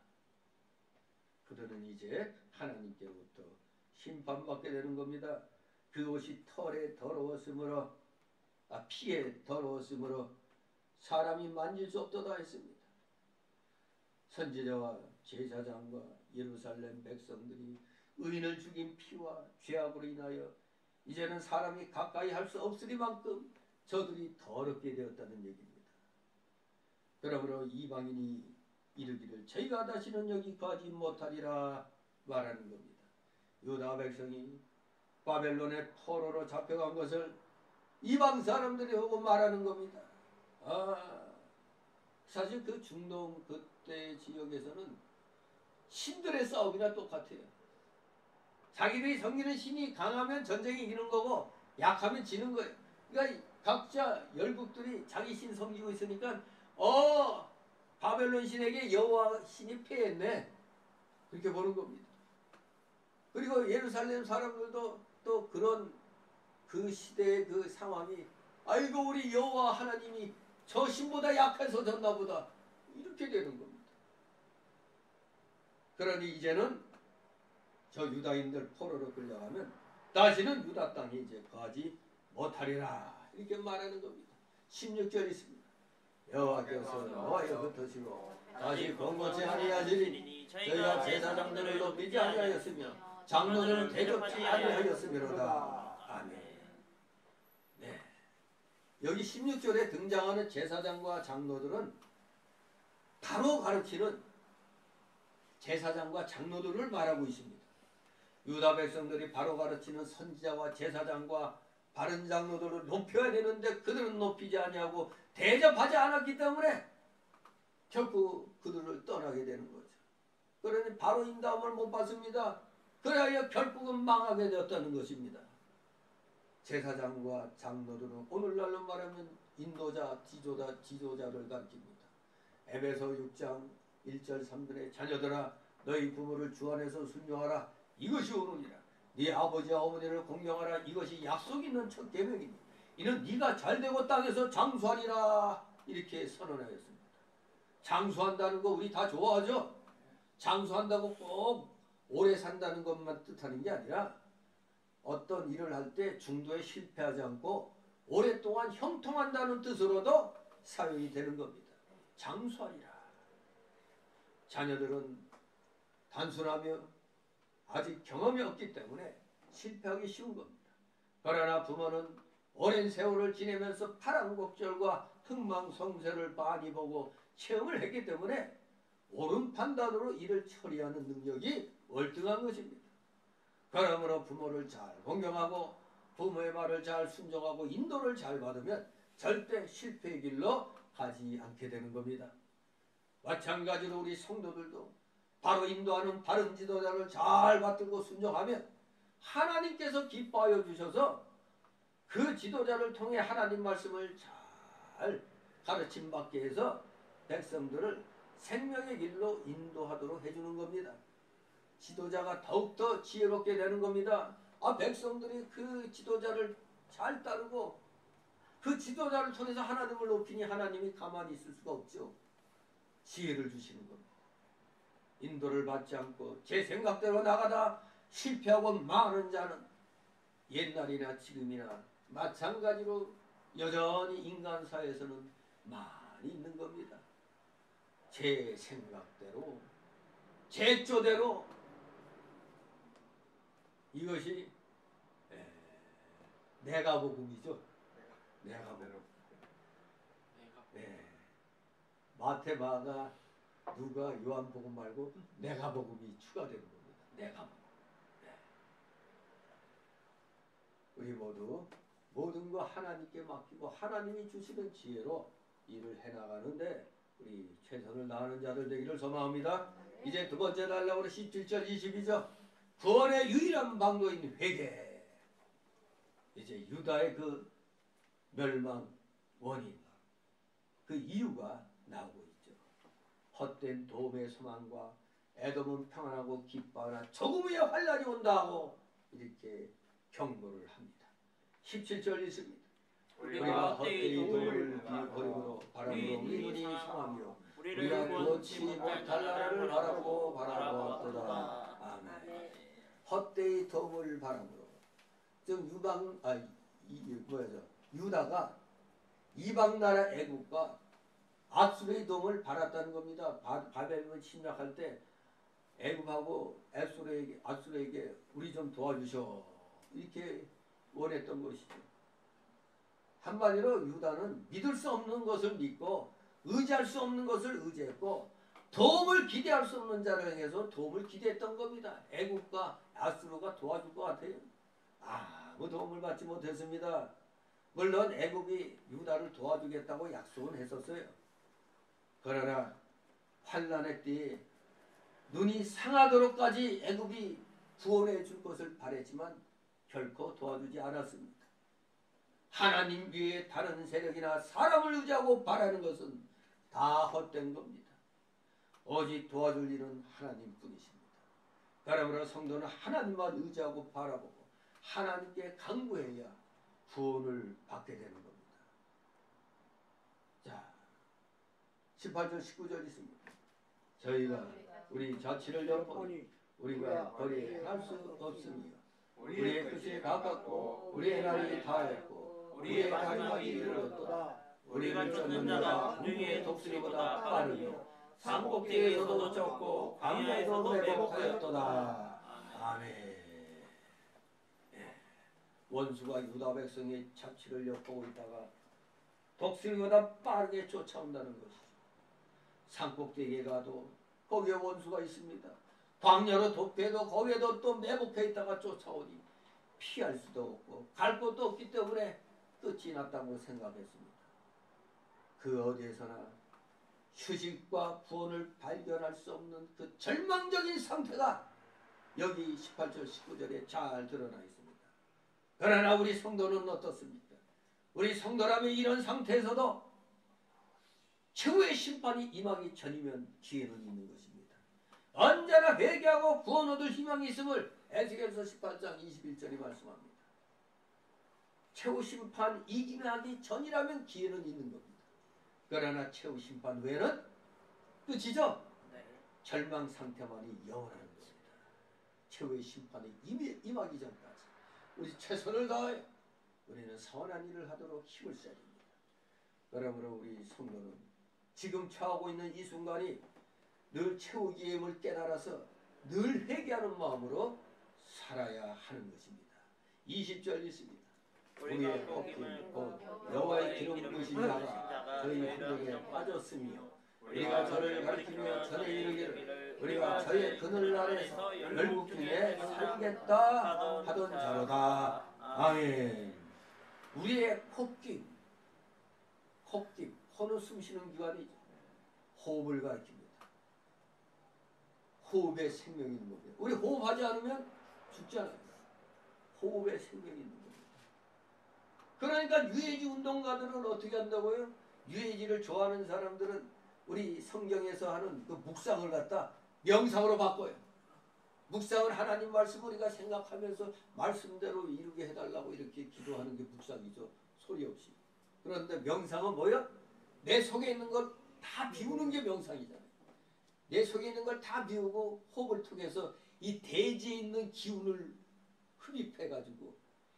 그들은 이제 하나님께로부터 심판받게 되는 겁니다. 그 옷이 털에 더러웠으므로 피에 더러웠으므로 사람이 만질 수 없도다 했습니다. 선지자와 제사장과 예루살렘 백성들이 의인을 죽인 피와 죄악으로 인하여 이제는 사람이 가까이 할 수 없으리만큼 저들이 더럽게 되었다는 얘기입니다. 그러므로 이방인이 이르기를 저희가 다시는 여기 거하지 못하리라 말하는 겁니다. 유다 백성이 바벨론의 포로로 잡혀간 것을 이방 사람들이 오고 말하는 겁니다. 사실 그 중동 그때 지역에서는 신들의 싸움이나 똑같아요. 자기들이 섬기는 신이 강하면 전쟁이 이기는 거고 약하면 지는 거예요. 그러니까 각자 열국들이 자기 신 섬기고 있으니까 바벨론 신에게 여호와 신이 패했네 그렇게 보는 겁니다. 그리고 예루살렘 사람들도 또 그런 그 시대의 그 상황이 아이고 우리 여호와 하나님이 저 신보다 약해서 졌나 보다 이렇게 되는 겁니다. 그러니 이제는 저 유다인들 포로로 끌려가면 다시는 유다 땅에 이제 거하지 못하리라 이렇게 말하는 겁니다. 16절 있습니다. 여호와께서 너와여 흩으시고 다시 번거지 아니하시리니 저희가 제사장들을 높이지 아니하였으며 장로들을 대접지 아니하였으므로다. 아멘. 네. 여기 16절에 등장하는 제사장과 장로들은 바로 가르치는 제사장과 장로들을 말하고 있습니다. 유다 백성들이 바로 가르치는 선지자와 제사장과 바른 장로들을 높여야 되는데 그들은 높이지 아니하고 대접하지 않았기 때문에 결국 그들을 떠나게 되는 거죠. 그러니 바로 인도함을 못 받습니다. 그래야 결국은 망하게 되었다는 것입니다. 제사장과 장로들은 오늘날로 말하면 인도자, 지도자를 가리킵니다. 에베소 6장 1절 3절에 자녀들아 너희 부모를 주 안에서 순종하라. 이것이 오늘이라. 네 아버지와 어머니를 공경하라. 이것이 약속 있는 첫 계명이니 이는 네가 잘되고 땅에서 장수하리라. 이렇게 선언하였습니다. 장수한다는 거 우리 다 좋아하죠? 장수한다고 꼭 오래 산다는 것만 뜻하는 게 아니라 어떤 일을 할 때 중도에 실패하지 않고 오랫동안 형통한다는 뜻으로도 사용이 되는 겁니다. 장수하리라. 자녀들은 단순하며 아직 경험이 없기 때문에 실패하기 쉬운 겁니다. 그러나 부모는 오랜 세월을 지내면서 파랑곡절과 흥망성쇠를 많이 보고 체험을 했기 때문에 옳은 판단으로 일을 처리하는 능력이 월등한 것입니다. 그러므로 부모를 잘 공경하고 부모의 말을 잘 순종하고 인도를 잘 받으면 절대 실패의 길로 가지 않게 되는 겁니다. 마찬가지로 우리 성도들도 바로 인도하는 바른 지도자를 잘 받들고 순종하면 하나님께서 기뻐하여 주셔서 그 지도자를 통해 하나님 말씀을 잘 가르침 받게 해서 백성들을 생명의 길로 인도하도록 해주는 겁니다. 지도자가 더욱더 지혜롭게 되는 겁니다. 백성들이 그 지도자를 잘 따르고 그 지도자를 통해서 하나님을 높이니 하나님이 가만히 있을 수가 없죠. 지혜를 주시는 겁니다. 인도를 받지 않고 제 생각대로 나가다 실패하고 망하는 자는 옛날이나 지금이나 마찬가지로 여전히 인간사회에서는 많이 있는 겁니다. 제 생각대로 제 쪼대로 이것이 내가복음이죠. 내가복음. 네. 마태마가 누가 요한복음 말고 내가복음이 추가되는 겁니다. 내가복음. 네. 우리 모두 모든 거 하나님께 맡기고 하나님이 주시는 지혜로 일을 해나가는데 우리 최선을 다하는 자들 되기를 소망합니다. 이제 두 번째 달라고 17절 22절 구원의 유일한 방도인 회개. 이제 유다의 그 멸망 원인 그 이유가 나오고 있죠. 헛된 도움의 소망과 에돔은 평안하고 기뻐하나 조금 후에 환란이 온다고 이렇게 경고를 합니다. 17절 있습니다. 우리가 헛되이 도움을 버리므로 바람으로 우리 눈이 상하며 우리가 구원치 못할 나라를 바라보았도다. 아멘. 헛되이 도움을 바람으로 즉 유다가 이방 나라 애국과 앗수르의 도움을 받았다는 겁니다. 바벨론을 침략할 때 애국하고 앗수르에게 우리 좀 도와주셔 이렇게 원했던 것이죠. 한마디로 유다는 믿을 수 없는 것을 믿고 의지할 수 없는 것을 의지했고 도움을 기대할 수 없는 자를 향해서 도움을 기대했던 겁니다. 애국과 앗수르가 도와줄 것 같아요. 아무 도움을 받지 못했습니다. 물론 애국이 유다를 도와주겠다고 약속은 했었어요. 그러나 환난의 때에 눈이 상하도록까지 애국이 구원해 줄 것을 바랬지만 결코 도와주지 않았습니다. 하나님 외에 다른 세력이나 사람을 의지하고 바라는 것은 다 헛된 겁니다. 오직 도와줄 일은 하나님뿐이십니다. 그러므로 성도는 하나님만 의지하고 바라보고 하나님께 간구해야 구원을 받게 되는 겁니다. 자, 18절 19절 있습니다. 저희가 우리 자취를 엿보니 우리가 거리에 행할 수 없으며 우리의 끝이 가깝고 우리의 날이 다했고 우리의 마지막이 이르렀도다. 우리를 쫓는 자가 공중의 독수리보다 빠르며 산꼭대기에서도 쫓고 광야에서도 매복하였도다. 아멘. 원수가 유다 백성의 자취를 엿보고 있다가 독수리보다 빠르게 쫓아온다는 것이죠. 산꼭대기에 가도 거기에 원수가 있습니다. 광야로 돕게도 거기에도 또 매복해 있다가 쫓아오니 피할 수도 없고 갈 곳도 없기 때문에 끝이 났다고 생각했습니다. 그 어디에서나 휴식과 구원을 발견할 수 없는 그 절망적인 상태가 여기 18절 19절에 잘 드러나 있습니다. 그러나 우리 성도는 어떻습니까? 우리 성도라면 이런 상태에서도 최후의 심판이 임하기 전이면 기회는 있는 것입니다. 언제나 회개하고 구원 얻을 희망이 있음을 에스겔서 18장 21절이 말씀합니다. 최후 심판 이기하기 전이라면 기회는 있는 겁니다. 그러나 최후 심판 후에는 끝이죠. 절망 상태만이 영원한 것입니다. 최후의 심판이 임하기 전까지 우리 최선을 다해 우리는 선한 일을 하도록 힘을 써야 됩니다. 그러므로 우리 성도는 지금 처하고 있는 이 순간이 늘 최후기의 힘을 깨달아서 늘 회개하는 마음으로 살아야 하는 것입니다. 20절 있습니다. 우리의 pop김 곧 여호와의 기름 부으신 자가 저희 흔적에 빠졌으며 우리가 저를 가리키며 전에 이르기를 우리가 저의 그늘 아래서 열국 중에 살겠다 하던 자로다. 아멘. 우리의 pop김, 코는 숨쉬는 기관이죠. 호흡을 가리킵니다. 호흡에 생명이 있는 겁니다. 우리 호흡하지 않으면 죽지 않아요. 호흡에 생명이 있는 겁니다. 그러니까 유해지 운동가들은 어떻게 한다고요? 유해지를 좋아하는 사람들은 우리 성경에서 하는 그 묵상을 갖다 명상으로 바꿔요. 묵상은 하나님 말씀 우리가 생각하면서 말씀대로 이루게 해달라고 이렇게 기도하는 게 묵상이죠. 소리 없이. 그런데 명상은 뭐예요? 내 속에 있는 걸 다 비우는 게 명상이잖아요. 내 속에 있는 걸 다 비우고 호흡을 통해서 이 대지에 있는 기운을 흡입해가지고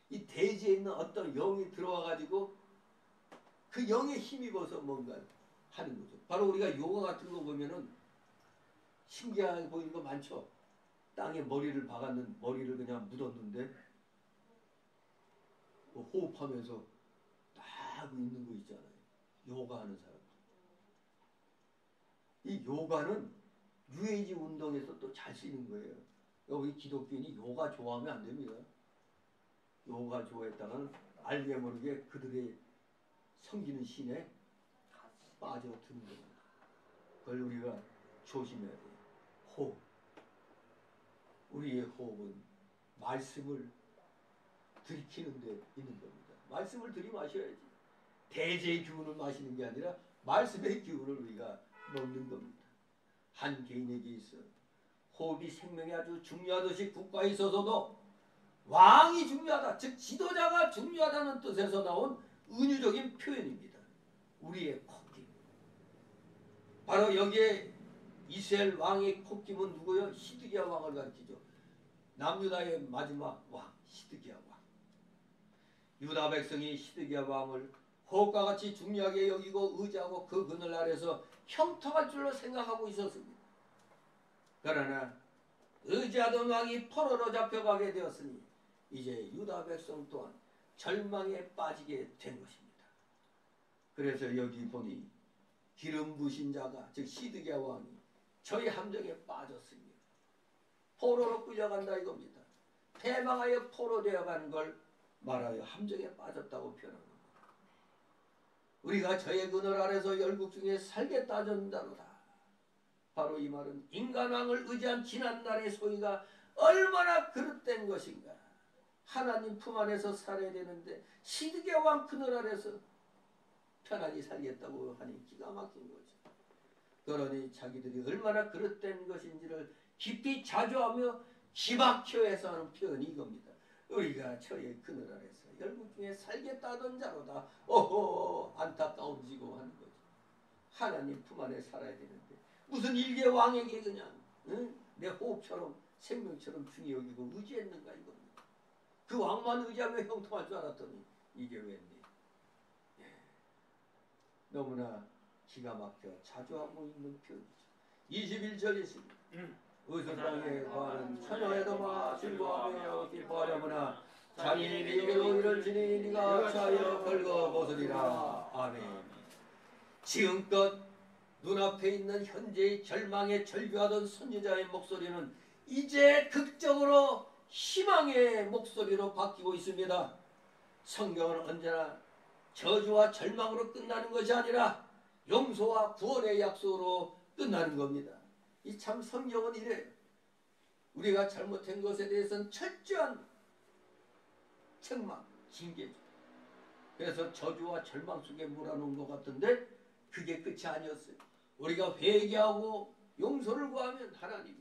이 대지에 있는 어떤 영이 들어와가지고 그 영에 힘입어서 뭔가 하는 거죠. 바로 우리가 요가 같은 거 보면은 신기하게 보이는 거 많죠. 땅에 머리를 박았는 머리를 그냥 묻었는데 뭐 호흡하면서 딱 있는 거 있잖아요. 요가 하는 사람. 이 요가는 유해지 운동에서 또 잘 쓰이는 거예요. 우리 기독교인이 요가 좋아하면 안 됩니다. 요가 좋아했다가는 알게 모르게 그들의 섬기는 신에 빠져드는 겁니다. 그걸 우리가 조심해야 돼요. 호흡. 우리의 호흡은 말씀을 들이키는 데 있는 겁니다. 말씀을 들이마셔야지. 대제의 기운을 마시는 게 아니라 말씀의 기운을 우리가 먹는 겁니다. 한 개인에게 있어 호흡이 생명이 아주 중요하듯이 국가에 있어서도 왕이 중요하다, 즉 지도자가 중요하다는 뜻에서 나온 은유적인 표현입니다. 우리의 콧김. 바로 여기에 이스라엘 왕의 콧김은 누구요? 시드기야 왕을 가리키죠. 남유다의 마지막 왕 시드기야 왕. 유다 백성이 시드기야 왕을 호흡과 같이 중요하게 여기고 의지하고 그 그늘 아래서 형통할 줄로 생각하고 있었습니다. 그러나 의지하던 왕이 포로로 잡혀가게 되었으니 이제 유다 백성 또한 절망에 빠지게 된 것입니다. 그래서 여기 보니 기름 부으신 자가 즉 시드기야 왕이 저희 함정에 빠졌습니다. 포로로 끌려간다 이겁니다. 패망하여 포로 되어간 걸 말하여 함정에 빠졌다고 표현합니다. 우리가 저의 그늘 아래서 열국 중에 살겠다 하던 자로다. 바로 이 말은 인간왕을 의지한 지난날의 소위가 얼마나 그릇된 것인가. 하나님 품 안에서 살아야 되는데 시드기야 왕 그늘 아래서 편안히 살겠다고 하니 기가 막힌 거죠. 그러니 자기들이 얼마나 그릇된 것인지를 깊이 자조하며 기막혀 해서 하는 표현이 이겁니다. 우리가 저의 그늘 아래서 열국 중에 살겠다 하던 자로다. 오호, 안타까워지고 하는 거죠. 하나님 품 안에 살아야 되는데 무슨 일개 왕에게 그냥 내 호흡처럼 생명처럼 중히 여기고 의지했는가 이겁니다. 그 왕만 의지하며 형통할 줄 알았더니 이게 웬일. 예. 너무나 기가 막혀 자주하고 있는 표현이죠. 21절 있습니다. 의선 땅에 거하는 처녀에도마 즐거워하며 기뻐하려무나 장인이 네게로 이럴지니 네가 차여 벌거벗으리라. 아멘. 지금껏 눈앞에 있는 현재의 절망에 절규하던 선지자의 목소리는 이제 극적으로 희망의 목소리로 바뀌고 있습니다. 성경은 언제나 저주와 절망으로 끝나는 것이 아니라 용서와 구원의 약속으로 끝나는 겁니다. 이 참 성경은 이래요. 우리가 잘못한 것에 대해서는 철저한 책망, 징계. 그래서 저주와 절망 속에 몰아놓은 것 같은데 그게 끝이 아니었어요. 우리가 회개하고 용서를 구하면 하나님이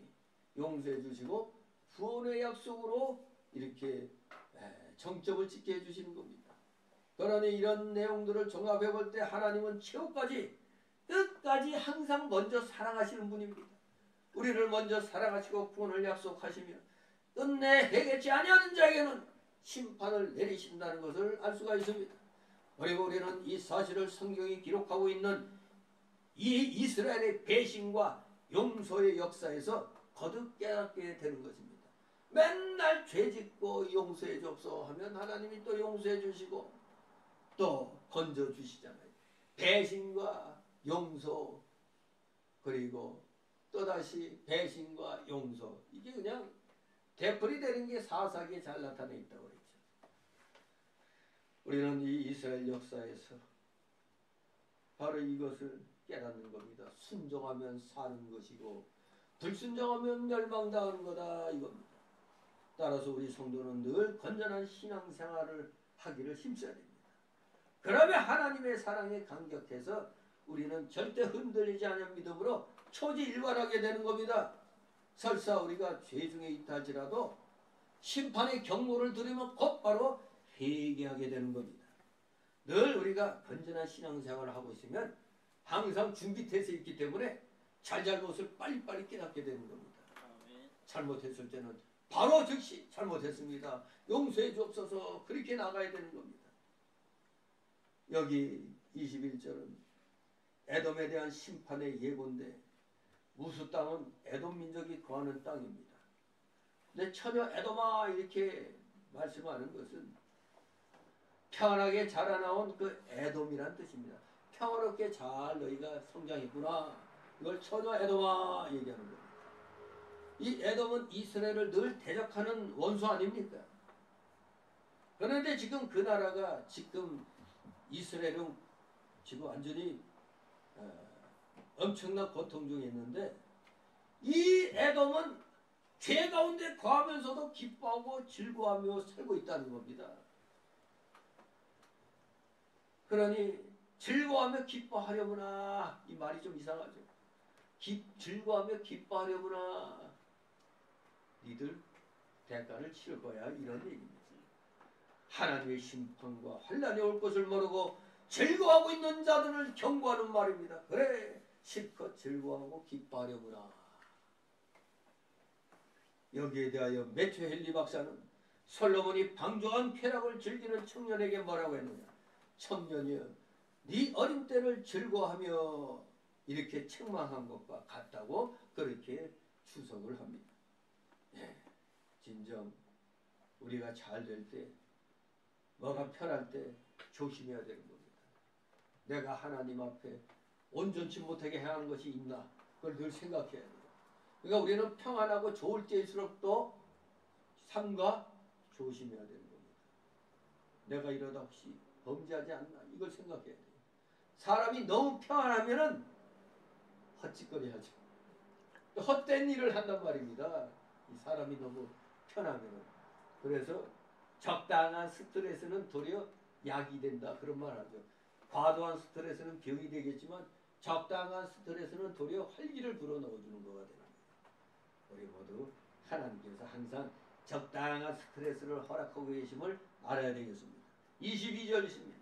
용서해 주시고 구원의 약속으로 이렇게 정점을 찍게 해주시는 겁니다. 그러니 이런 내용들을 종합해 볼 때 하나님은 최후까지 끝까지 항상 먼저 사랑하시는 분입니다. 우리를 먼저 사랑하시고 구원을 약속하시며 끝내 회개치 아니하는 자에게는 심판을 내리신다는 것을 알 수가 있습니다. 그리고 우리는 이 사실을 성경이 기록하고 있는 이 이스라엘의 배신과 용서의 역사에서 거듭 깨닫게 되는 것입니다. 맨날 죄짓고 용서해 줍소 하면 하나님이 또 용서해 주시고 또 건져 주시잖아요. 배신과 용서 그리고 또다시 배신과 용서 이게 그냥 되풀이 되는 게 사사기에 잘 나타나 있다고 그랬죠. 우리는 이 이스라엘 역사에서 바로 이것을 깨닫는 겁니다. 순종하면 사는 것이고 불순종하면 멸망당하는 거다 이겁니다. 따라서 우리 성도는 늘 건전한 신앙생활을 하기를 힘써야 됩니다. 그러면 하나님의 사랑에 감격해서 우리는 절대 흔들리지 않은 믿음으로 초지일관하게 되는 겁니다. 설사 우리가 죄 중에 있다 할지라도 심판의 경고를 들으면 곧바로 회개하게 되는 겁니다. 늘 우리가 건전한 신앙생활을 하고 있으면 항상 준비돼서 있기 때문에 잘잘못을 빨리빨리 깨닫게 되는 겁니다. 잘못했을 때는 바로 즉시 잘못했습니다. 용서해 주옵소서 그렇게 나가야 되는 겁니다. 여기 21절은 에돔에 대한 심판의 예고인데 우스 땅은 에돔 민족이 거하는 땅입니다. 근데 처녀 에돔아 이렇게 말씀하는 것은 평안하게 자라나온 그 에돔이란 뜻입니다. 평화롭게 잘 너희가 성장했구나. 이걸 처녀 에돔아 얘기하는 겁니다. 이 에돔은 이스라엘을 늘 대적하는 원수 아닙니까? 그런데 지금 그 나라가 지금 이스라엘은 지금 완전히 엄청난 고통 중에 있는데 이 에돔은 죄 가운데 거하면서도 기뻐하고 즐거워하며 살고 있다는 겁니다. 그러니 즐거워하며 기뻐하려구나 이 말이 좀 이상하죠. 즐거워하며 기뻐하려구나 니들 대가를 치를 거야 이런 얘기입니다. 하나님의 심판과 환난이 올 것을 모르고 즐거워하고 있는 자들을 경고하는 말입니다. 그래 실컷 즐거워하고 기뻐하려구나. 여기에 대하여 매튜 헨리 박사는 솔로몬이 방조한 쾌락을 즐기는 청년에게 뭐라고 했느냐. 청년이여 네 어린 때를 즐거워하며 이렇게 책망한 것과 같다고 그렇게 추석을 합니다. 네, 진정 우리가 잘 될 때 뭐가 편할 때 조심해야 되는 겁니다. 내가 하나님 앞에 온전치 못하게 행하는 것이 있나 그걸 늘 생각해야 돼요. 그러니까 우리는 평안하고 좋을 때일수록 또 삼가 조심해야 되는 겁니다. 내가 이러다 혹시 범죄하지 않나 이걸 생각해야 돼요. 사람이 너무 평안하면은 헛짓거리 하죠. 헛된 일을 한단 말입니다. 이 사람이 너무 편하면은. 그래서 적당한 스트레스는 도리어 약이 된다 그런 말 하죠. 과도한 스트레스는 병이 되겠지만 적당한 스트레스는 도리어 활기를 불어넣어주는 거가 되는 거예요. 우리 모두 하나님께서 항상 적당한 스트레스를 허락하고 계심을 알아야 되겠습니다. 22절입니다.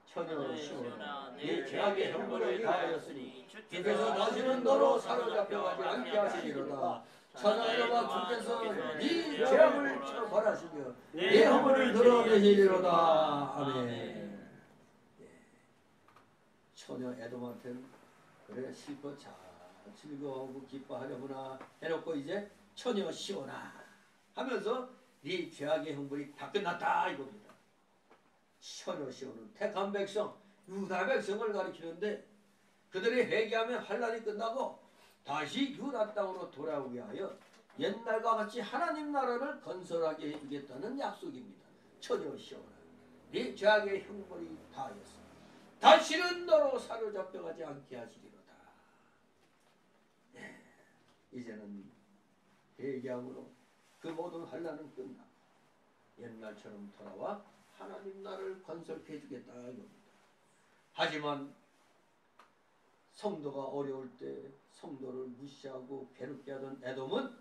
처녀 시온아 네 죄악의 형벌을 다하였으니 주께서 다시는 너로 사로잡혀가지 않게 하시리로다. 천하여와 주께서 네 죄악을 처벌하시며 네 허물을 드러내시리로다. 아멘. 처녀 에돔한테는 그래 실컷 잘 즐거워하고 기뻐하려구나 해놓고 이제 처녀 시온아 하면서 네 죄악의 형벌이 다 끝났다 이겁니다. 처녀 시온은 택한 백성 유다 백성을 가리키는데 그들이 회개하면 환란이 끝나고 다시 유다 땅으로 돌아오게 하여 옛날과 같이 하나님 나라를 건설하게 해주겠다는 약속입니다. 처녀 시온아 네 죄악의 형벌이 다하였으니 다시는 너로 사로잡혀가지 않게 하시리로다. 네, 이제는 회개함으로 그 모든 환란은 끝나 옛날처럼 돌아와 하나님 나라를 건설해 주겠다 이겁니다. 하지만 성도가 어려울 때 성도를 무시하고 괴롭게 하던 에돔은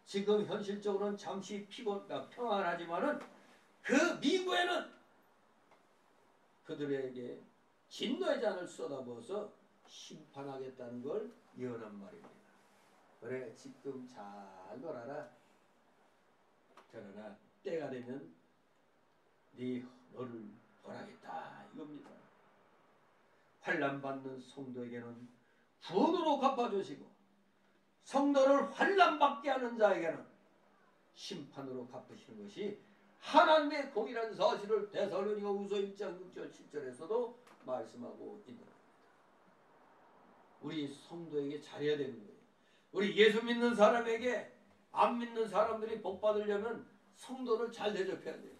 지금 현실적으로는 잠시 평안하지만은 그 미구에는 그들에게 진노의 잔을 쏟아부어서 심판하겠다는 걸 예언한 말입니다. 그래 지금 잘 놀아라. 그러나 때가 되면 너를 벌하겠다 이겁니다. 환난받는 성도에게는 구원으로 갚아주시고 성도를 환난받게 하는 자에게는 심판으로 갚으시는 것이 하나님의 공이라는 사실을 데살로니가후서 1장 6절 7절에서도 말씀하고 있는 겁니다. 우리 성도에게 잘해야 되는 거예요. 우리 예수 믿는 사람에게 안 믿는 사람들이 복 받으려면 성도를 잘 대접해야 돼요.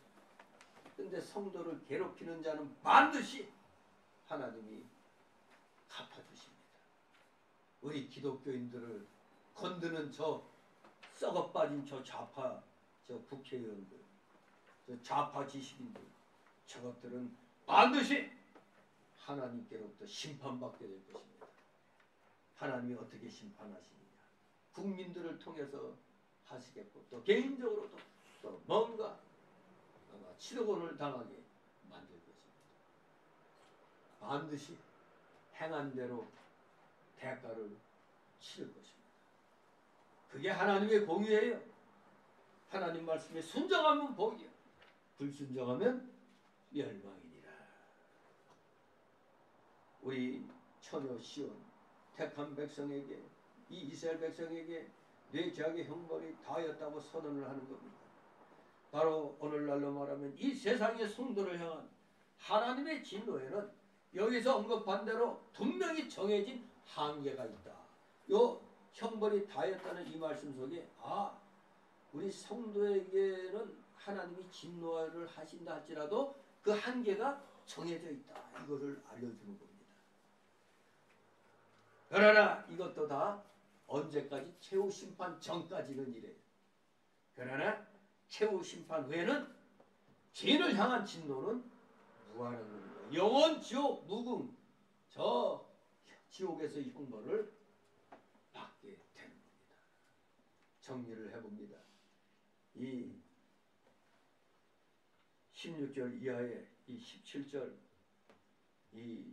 근데 성도를 괴롭히는 자는 반드시 하나님이 갚아주십니다. 우리 기독교인들을 건드는 저 썩어빠진 저 좌파 저 국회의원들 저 좌파 지식인들 저것들은 반드시 하나님께로부터 심판받게 될 것입니다. 하나님이 어떻게 심판하시느냐 국민들을 통해서 하시겠고 또 개인적으로도 또 뭔가 아마 치료권을 당하게 만들 것입니다. 반드시 행한 대로 대가를 치를 것입니다. 그게 하나님의 공의예요. 하나님 말씀에 순종하면 복이요 불순종하면 멸망이니라. 우리 처녀 시온 택한 백성에게 이 이스라엘 백성에게 내 죄악의 형벌이 다하였다고 선언을 하는 겁니다. 바로 오늘날로 말하면 이 세상의 성도를 향한 하나님의 진노에는 여기서 언급한 대로 분명히 정해진 한계가 있다. 요 형벌이 다했다는 이 말씀 속에 우리 성도에게는 하나님이 진노를 하신다 할지라도 그 한계가 정해져 있다. 이거를 알려주는 겁니다. 그러나 이것도 다 언제까지? 최후 심판 전까지는 이래요. 그러나 최후 심판 후에는 죄인을 향한 진노는 무한한 겁니다. 영원 지옥 무궁 저 지옥에서의 형벌을 받게 되는 겁니다. 정리를 해봅니다. 이 16절 이하의 이 17절 이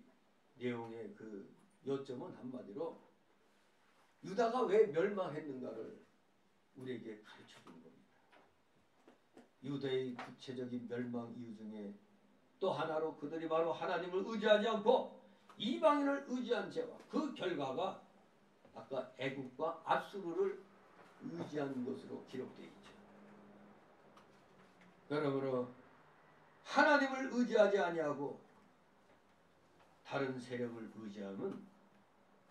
내용의 그 요점은 한마디로 유다가 왜 멸망했는가를 우리에게 가르쳐주는 겁니다. 유다의 구체적인 멸망 이유 중에 또 하나로 그들이 바로 하나님을 의지하지 않고 이방인을 의지한 죄와 그 결과가 아까 애국과 압수르를 의지한 것으로 기록되어 있죠. 그러므로 하나님을 의지하지 아니하고 다른 세력을 의지하면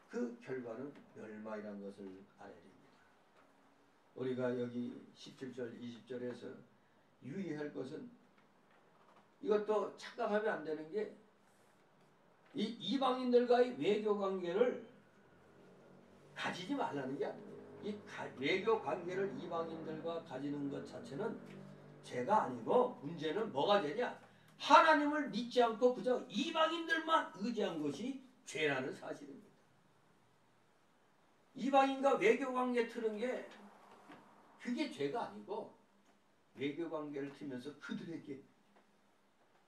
그 결과는 멸망이라는 것을 알아야 됩니다. 우리가 여기 17절 20절에서 유의할 것은 이것도 착각하면 안 되는 게 이 이방인들과의 외교 관계를 가지지 말라는 게 아니에요. 이 외교 관계를 이방인들과 가지는 것 자체는 죄가 아니고 문제는 뭐가 되냐? 하나님을 믿지 않고 그저 이방인들만 의지한 것이 죄라는 사실입니다. 이방인과 외교 관계 트는 게 그게 죄가 아니고 외교 관계를 틀면서 그들에게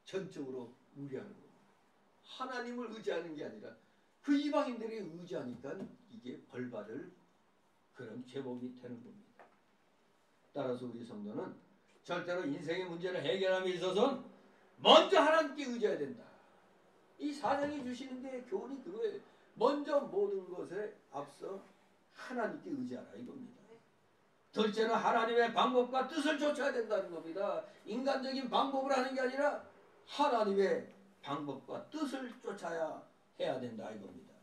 전적으로 무리하는 겁니다. 하나님을 의지하는 게 아니라 그 이방인들이 의지하니까 이게 벌받을 그런 제목이 되는 겁니다. 따라서 우리 성도는 절대로 인생의 문제를 해결함에 있어서는 먼저 하나님께 의지해야 된다. 이 사장이 주시는 게 교훈이 그거예요. 먼저 모든 것에 앞서 하나님께 의지하라 이겁니다. 둘째는 하나님의 방법과 뜻을 쫓아야 된다는 겁니다. 인간적인 방법을 하는 게 아니라 하나님의 방법과 뜻을 쫓아야 해야 된다 이겁니다.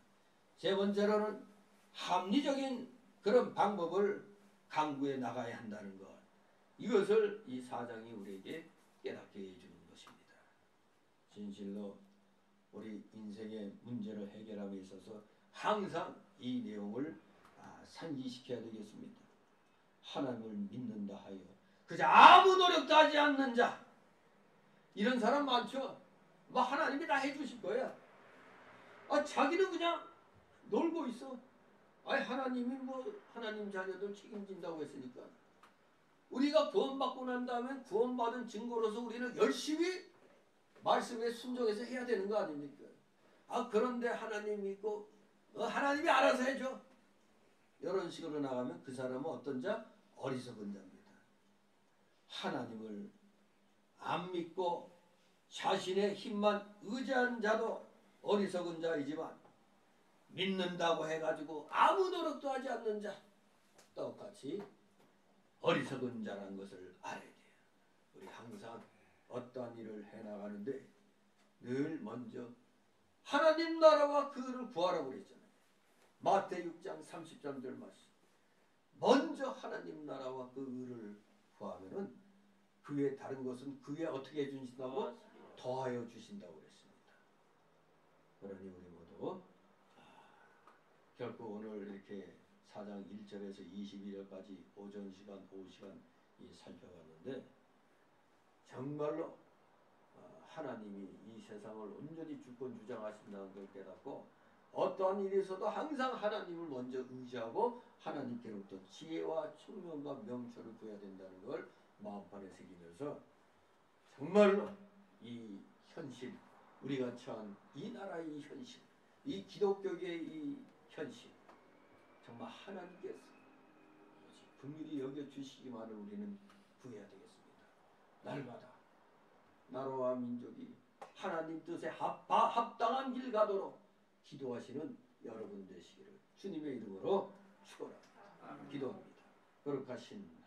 세 번째로는 합리적인 그런 방법을 강구해 나가야 한다는 것. 이것을 이 사장이 우리에게 깨닫게 해주는 것입니다. 진실로 우리 인생의 문제를 해결함에 있어서 항상 이 내용을 상기시켜야 되겠습니다. 하나님을 믿는다 하여 그저 아무 노력도 하지 않는 자, 이런 사람 많죠. 뭐 하나님이 다 해주실 거야. 자기는 그냥 놀고 있어. 하나님이 뭐 하나님 자녀들 책임진다고 했으니까. 우리가 구원받고 난 다음에 구원받은 증거로서 우리는 열심히 말씀에 순종해서 해야 되는 거 아닙니까? 그런데 하나님 믿고 하나님이 알아서 해줘. 이런 식으로 나가면 그 사람은 어떤 자? 어리석은 자입니다. 하나님을 안 믿고 자신의 힘만 의지한 자도 어리석은 자이지만, 믿는다고 해가지고 아무 노력도 하지 않는 자, 똑같이 어리석은 자라는 것을 알아야 돼요. 우리 항상 어떠한 일을 해나가는데 늘 먼저 하나님 나라와 그를 구하라고 그랬잖아요. 마태 6장 33절 말씀. 먼저 하나님 나라와 그 의를 구하면은 그 외에 다른 것은 그 외에 어떻게 해주신다고? 더하여 주신다고 그랬습니다. 그러니 우리 모두 결코 오늘 이렇게 4장 1절에서 22절까지 오전 시간, 오후 시간 살펴봤는데, 정말로 하나님이 이 세상을 온전히 주권 주장하신다는 걸 깨닫고, 어떠한 일이 있어도 항상 하나님을 먼저 의지하고 하나님께로부터 지혜와 총명과 명철을 구해야 된다는 걸 마음판에 새기면서, 정말로 이 현실, 우리가 처한 이 나라의 이 현실, 이 기독교계의 이 현실, 정말 하나님께서 긍휼히 여겨주시기만을 우리는 구해야 되겠습니다. 날마다 나라와 민족이 하나님 뜻에 합당한 길 가도록 기도하시는 여러분 되시기를 주님의 이름으로 축원합니다. 기도합니다. 거룩하신